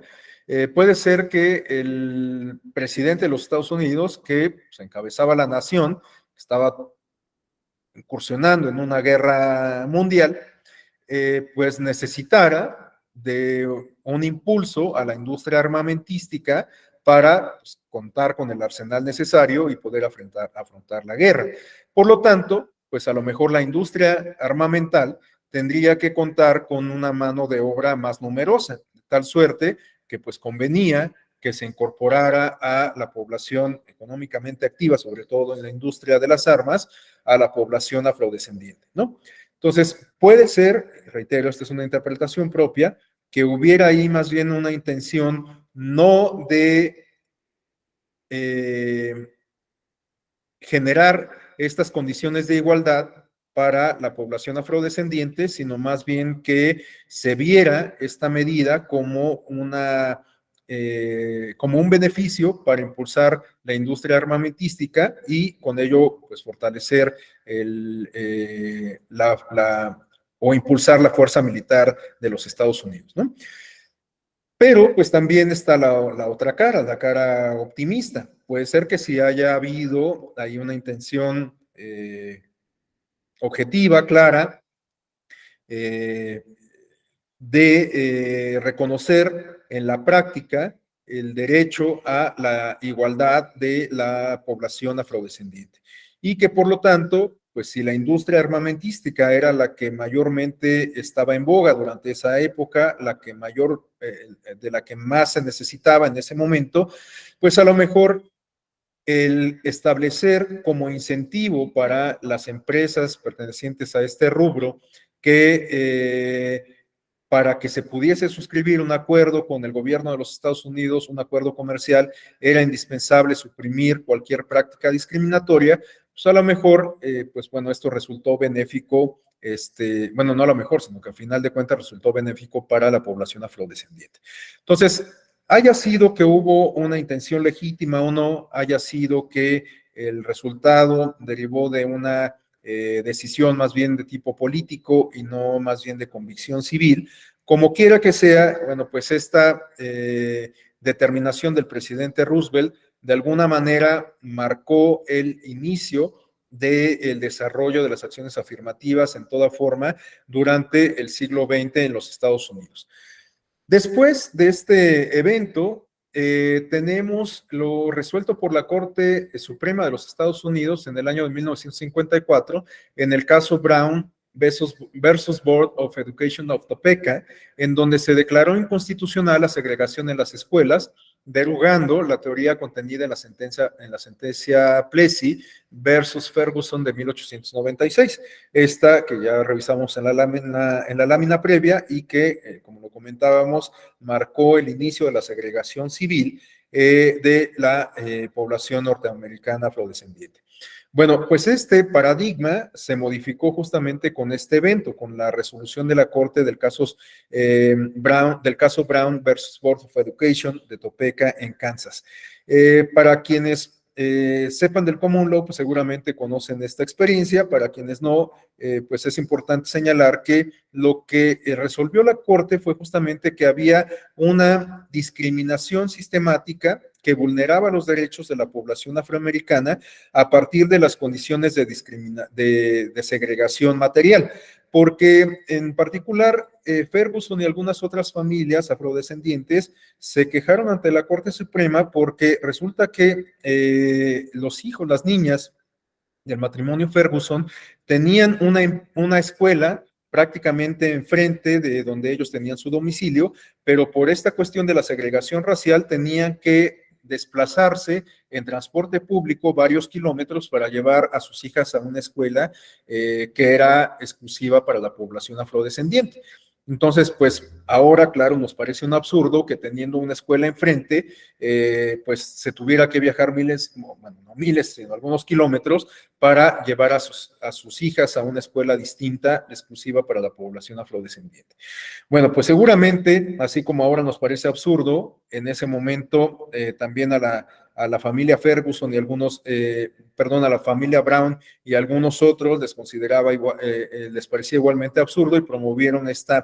puede ser que el presidente de los Estados Unidos, que pues, encabezaba la nación, estaba incursionando en una guerra mundial, pues necesitara de un impulso a la industria armamentística para pues, contar con el arsenal necesario y poder afrontar la guerra. Por lo tanto, pues a lo mejor la industria armamental tendría que contar con una mano de obra más numerosa, de tal suerte que pues convenía que se incorporara a la población económicamente activa, sobre todo en la industria de las armas, a la población afrodescendiente, ¿no? Entonces, puede ser, reitero, esta es una interpretación propia, que hubiera ahí más bien una intención no de generar estas condiciones de igualdad para la población afrodescendiente, sino más bien que se viera esta medida como como un beneficio para impulsar la industria armamentística y con ello pues fortalecer o impulsar la fuerza militar de los Estados Unidos, ¿no? Pero pues también está la otra cara, la cara optimista. Puede ser que si haya habido ahí una intención objetiva, clara, de reconocer en la práctica el derecho a la igualdad de la población afrodescendiente. Y que por lo tanto, pues si la industria armamentística era la que mayormente estaba en boga durante esa época, de la que más se necesitaba en ese momento, pues a lo mejor el establecer como incentivo para las empresas pertenecientes a este rubro que para que se pudiese suscribir un acuerdo con el gobierno de los Estados Unidos, un acuerdo comercial, era indispensable suprimir cualquier práctica discriminatoria, pues a lo mejor, pues bueno, esto resultó benéfico, bueno, no a lo mejor, sino que al final de cuentas resultó benéfico para la población afrodescendiente. Entonces, haya sido que hubo una intención legítima o no, haya sido que el resultado derivó de una decisión más bien de tipo político y no más bien de convicción civil, como quiera que sea, bueno, pues esta determinación del presidente Roosevelt de alguna manera marcó el inicio del desarrollo de las acciones afirmativas en toda forma durante el siglo XX en los Estados Unidos. Después de este evento, tenemos lo resuelto por la Corte Suprema de los Estados Unidos en el año de 1954, en el caso Brown versus Board of Education of Topeka, en donde se declaró inconstitucional la segregación en las escuelas, derogando la teoría contenida en la sentencia Plessy versus Ferguson de 1896. Esta que ya revisamos en la lámina previa y que, como lo comentábamos, marcó el inicio de la segregación civil de la población norteamericana afrodescendiente. Bueno, pues este paradigma se modificó justamente con este evento, con la resolución de la Corte del caso Brown versus Board of Education de Topeka en Kansas. Para quienes sepan del common law, pues seguramente conocen esta experiencia. Para quienes no, pues es importante señalar que lo que resolvió la Corte fue justamente que había una discriminación sistemática que vulneraba los derechos de la población afroamericana a partir de las condiciones de segregación material, porque en particular Ferguson y algunas otras familias afrodescendientes se quejaron ante la Corte Suprema porque resulta que los hijos, las niñas del matrimonio Ferguson tenían una escuela prácticamente enfrente de donde ellos tenían su domicilio, pero por esta cuestión de la segregación racial tenían que desplazarse en transporte público varios kilómetros para llevar a sus hijas a una escuela que era exclusiva para la población afrodescendiente. Entonces, pues ahora, claro, nos parece un absurdo que teniendo una escuela enfrente, pues se tuviera que viajar miles, bueno, no miles, sino algunos kilómetros para llevar a sus hijas a una escuela distinta, exclusiva para la población afrodescendiente. Bueno, pues seguramente, así como ahora nos parece absurdo, en ese momento también a la familia Ferguson y a la familia Brown y algunos otros les parecía igualmente absurdo y promovieron este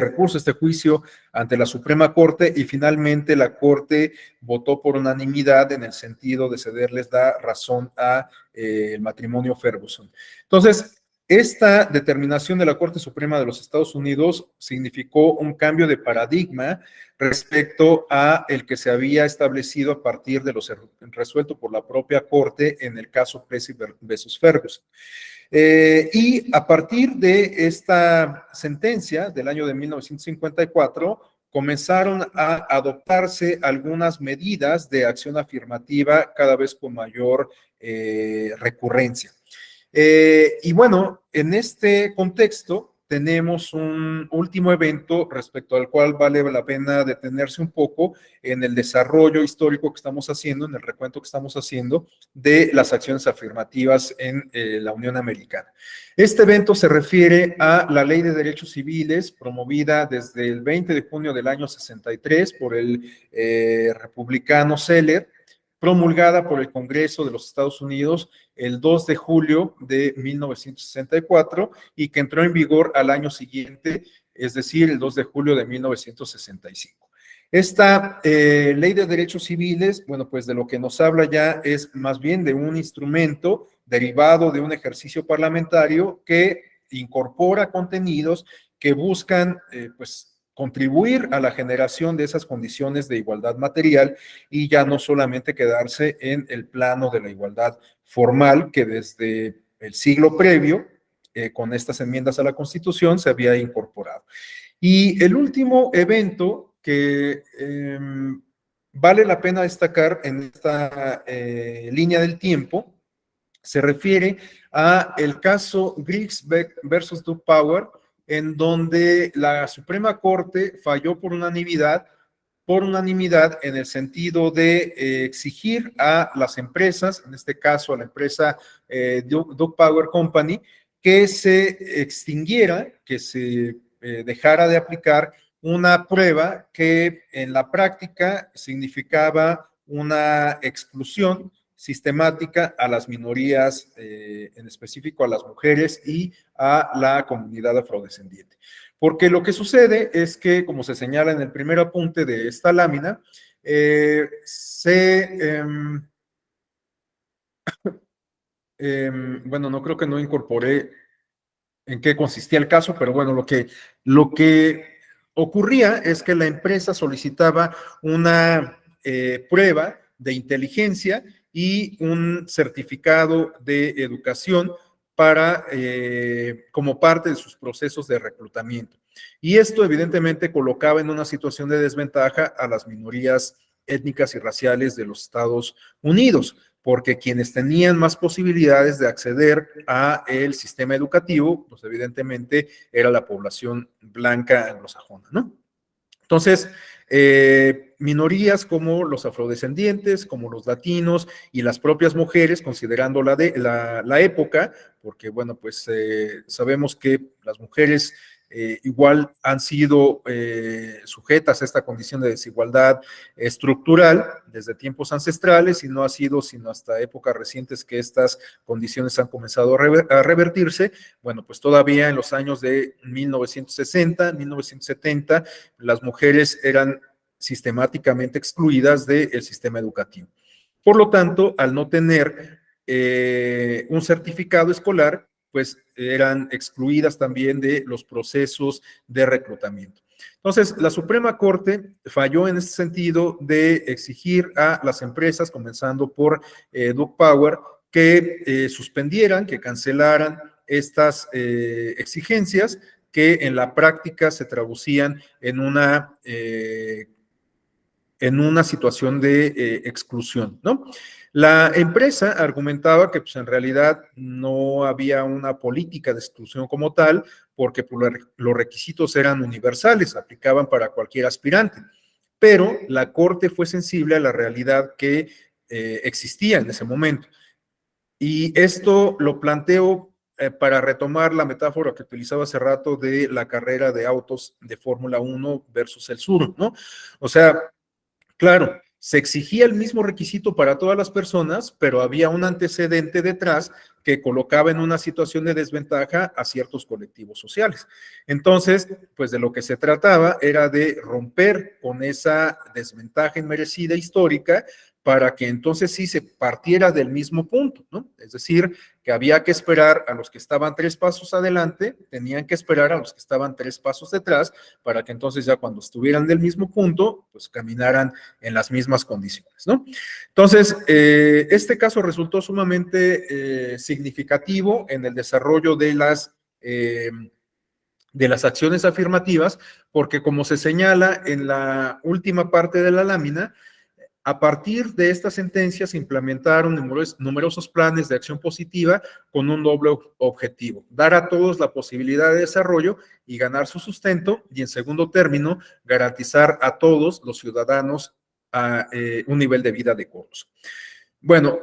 recurso, este juicio ante la Suprema Corte, y finalmente la Corte votó por unanimidad en el sentido de cederles la razón a el matrimonio Ferguson. Entonces, esta determinación de la Corte Suprema de los Estados Unidos significó un cambio de paradigma respecto a el que se había establecido a partir de lo resuelto por la propia Corte en el caso Plessy versus Ferguson. Y a partir de esta sentencia del año de 1954, comenzaron a adoptarse algunas medidas de acción afirmativa cada vez con mayor recurrencia. Y bueno, en este contexto tenemos un último evento respecto al cual vale la pena detenerse un poco en el desarrollo histórico que estamos haciendo, en el recuento que estamos haciendo de las acciones afirmativas en la Unión Americana. Este evento se refiere a la Ley de Derechos Civiles promovida desde el 20 de junio del año 63 por el republicano Zeller, promulgada por el Congreso de los Estados Unidos el 2 de julio de 1964 y que entró en vigor al año siguiente, es decir, el 2 de julio de 1965. Esta Ley de Derechos Civiles, bueno, pues de lo que nos habla ya es más bien de un instrumento derivado de un ejercicio parlamentario que incorpora contenidos que buscan, pues, contribuir a la generación de esas condiciones de igualdad material y ya no solamente quedarse en el plano de la igualdad formal que desde el siglo previo, con estas enmiendas a la Constitución, se había incorporado. Y el último evento que vale la pena destacar en esta línea del tiempo se refiere a el caso Griggs versus Doug Power, en donde la Suprema Corte falló por unanimidad en el sentido de exigir a las empresas, en este caso a la empresa Doug Power Company, que se extinguiera, que se dejara de aplicar una prueba que en la práctica significaba una exclusión sistemática a las minorías, en específico a las mujeres y a la comunidad afrodescendiente. Porque lo que sucede es que, como se señala en el primer apunte de esta lámina, bueno, no creo que no incorporé en qué consistía el caso, pero bueno, lo que ocurría es que la empresa solicitaba una prueba de inteligencia y un certificado de educación para, como parte de sus procesos de reclutamiento. Y esto evidentemente colocaba en una situación de desventaja a las minorías étnicas y raciales de los Estados Unidos, porque quienes tenían más posibilidades de acceder a el sistema educativo, pues evidentemente era la población blanca anglosajona, ¿no? Entonces, minorías como los afrodescendientes, como los latinos y las propias mujeres, considerando la época, porque bueno, pues sabemos que las mujeres igual han sido sujetas a esta condición de desigualdad estructural desde tiempos ancestrales y no ha sido sino hasta épocas recientes que estas condiciones han comenzado a revertirse. Bueno, pues todavía en los años de 1960, 1970, las mujeres eran sistemáticamente excluidas del sistema educativo. Por lo tanto, al no tener un certificado escolar, pues eran excluidas también de los procesos de reclutamiento. Entonces, la Suprema Corte falló en ese sentido de exigir a las empresas, comenzando por Doug Power, que suspendieran, que cancelaran estas exigencias que en la práctica se traducían en una situación de exclusión, ¿no? La empresa argumentaba que pues, en realidad no había una política de exclusión como tal, porque pues, los requisitos eran universales, aplicaban para cualquier aspirante, pero la Corte fue sensible a la realidad que existía en ese momento. Y esto lo planteo para retomar la metáfora que utilizaba hace rato de la carrera de autos de Fórmula 1 versus el sur, ¿no? O sea, claro, se exigía el mismo requisito para todas las personas, pero había un antecedente detrás que colocaba en una situación de desventaja a ciertos colectivos sociales. Entonces, pues de lo que se trataba era de romper con esa desventaja inmerecida histórica para que entonces sí se partiera del mismo punto, ¿no? Es decir, que había que esperar a los que estaban 3 pasos adelante, tenían que esperar a los que estaban 3 pasos detrás, para que entonces ya cuando estuvieran del mismo punto, pues caminaran en las mismas condiciones, ¿no? Entonces, este caso resultó sumamente significativo en el desarrollo de las acciones afirmativas, porque como se señala en la última parte de la lámina, a partir de esta sentencia se implementaron numerosos planes de acción positiva con un doble objetivo: dar a todos la posibilidad de desarrollo y ganar su sustento, y en segundo término, garantizar a todos los ciudadanos un nivel de vida adecuados. Bueno,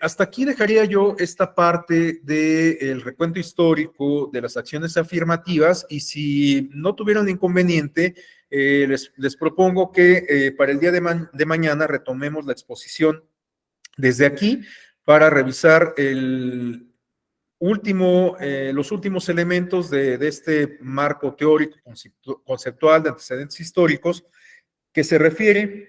hasta aquí dejaría yo esta parte del recuento histórico de las acciones afirmativas, y si no tuvieran inconveniente, les propongo que para el día de mañana retomemos la exposición desde aquí para revisar los últimos elementos de este marco teórico conceptual de antecedentes históricos, que se refiere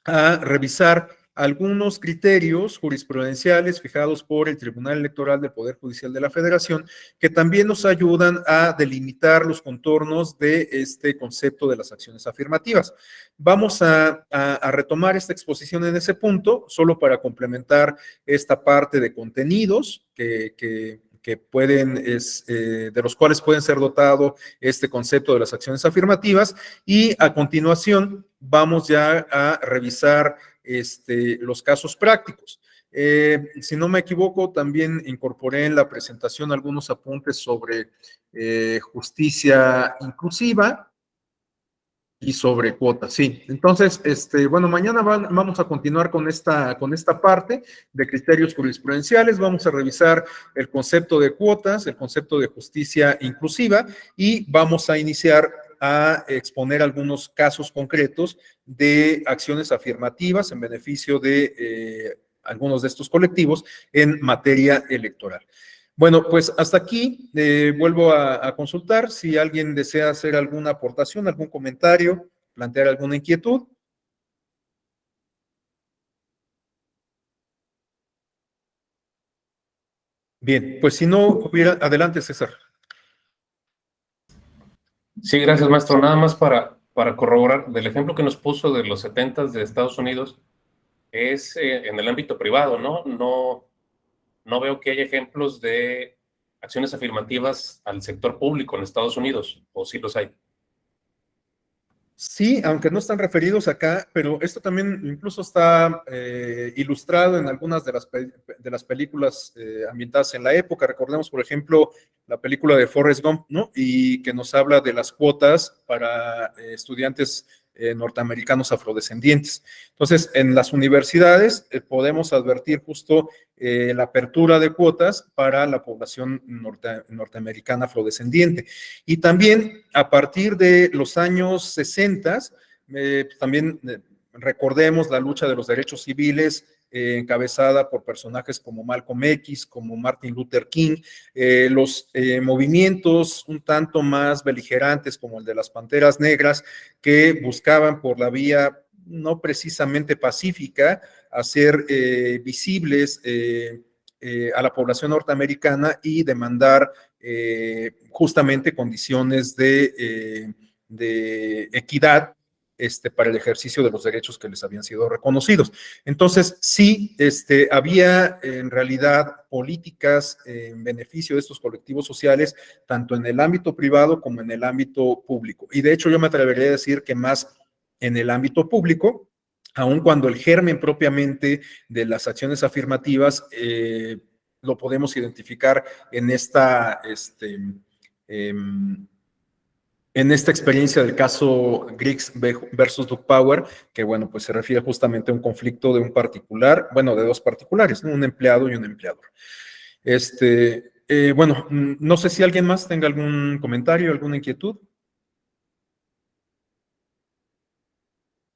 a revisar algunos criterios jurisprudenciales fijados por el Tribunal Electoral del Poder Judicial de la Federación, que también nos ayudan a delimitar los contornos de este concepto de las acciones afirmativas. Vamos a retomar esta exposición en ese punto, solo para complementar esta parte de contenidos que pueden, de los cuales pueden ser dotado este concepto de las acciones afirmativas, y a continuación vamos ya a revisar los casos prácticos. Si no me equivoco, también incorporé en la presentación algunos apuntes sobre justicia inclusiva y sobre cuotas, sí. Entonces, bueno, mañana vamos a continuar con esta parte de criterios jurisprudenciales. Vamos a revisar el concepto de cuotas, el concepto de justicia inclusiva, y vamos a iniciar a exponer algunos casos concretos de acciones afirmativas en beneficio de algunos de estos colectivos en materia electoral. Bueno, pues hasta aquí vuelvo a consultar si alguien desea hacer alguna aportación, algún comentario, plantear alguna inquietud. Bien, pues si no hubiera, adelante, César. Sí, gracias, maestro. Nada más para corroborar, del ejemplo que nos puso de los 70s de Estados Unidos, es en el ámbito privado, ¿no? No veo que haya ejemplos de acciones afirmativas al sector público en Estados Unidos, o sí los hay. Sí, aunque no están referidos acá, pero esto también incluso está ilustrado en algunas de las películas ambientadas en la época. Recordemos, por ejemplo, la película de Forrest Gump, ¿no? Y que nos habla de las cuotas para estudiantes norteamericanos afrodescendientes. Entonces, en las universidades podemos advertir justo la apertura de cuotas para la población norteamericana afrodescendiente. Y también a partir de los años 60, también recordemos la lucha de los derechos civiles encabezada por personajes como Malcolm X, como Martin Luther King, los movimientos un tanto más beligerantes como el de las Panteras Negras, que buscaban por la vía no precisamente pacífica hacer visibles a la población norteamericana y demandar justamente condiciones de equidad para el ejercicio de los derechos que les habían sido reconocidos. Entonces, sí, había en realidad políticas en beneficio de estos colectivos sociales, tanto en el ámbito privado como en el ámbito público. Y de hecho, yo me atrevería a decir que más en el ámbito público, aun cuando el germen propiamente de las acciones afirmativas lo podemos identificar en esta experiencia del caso Griggs versus Doug Power, que bueno, pues se refiere justamente a un conflicto de un particular, bueno, de dos particulares, ¿no? Un empleado y un empleador. Bueno, no sé si alguien más tenga algún comentario, alguna inquietud.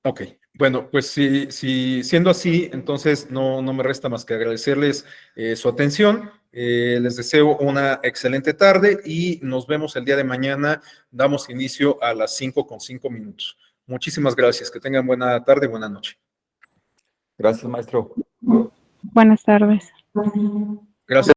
Ok, bueno, pues si siendo así, entonces no me resta más que agradecerles su atención. Les deseo una excelente tarde y nos vemos el día de mañana. Damos inicio a las 5:05. Muchísimas gracias. Que tengan buena tarde y buena noche. Gracias, maestro. Buenas tardes. Gracias.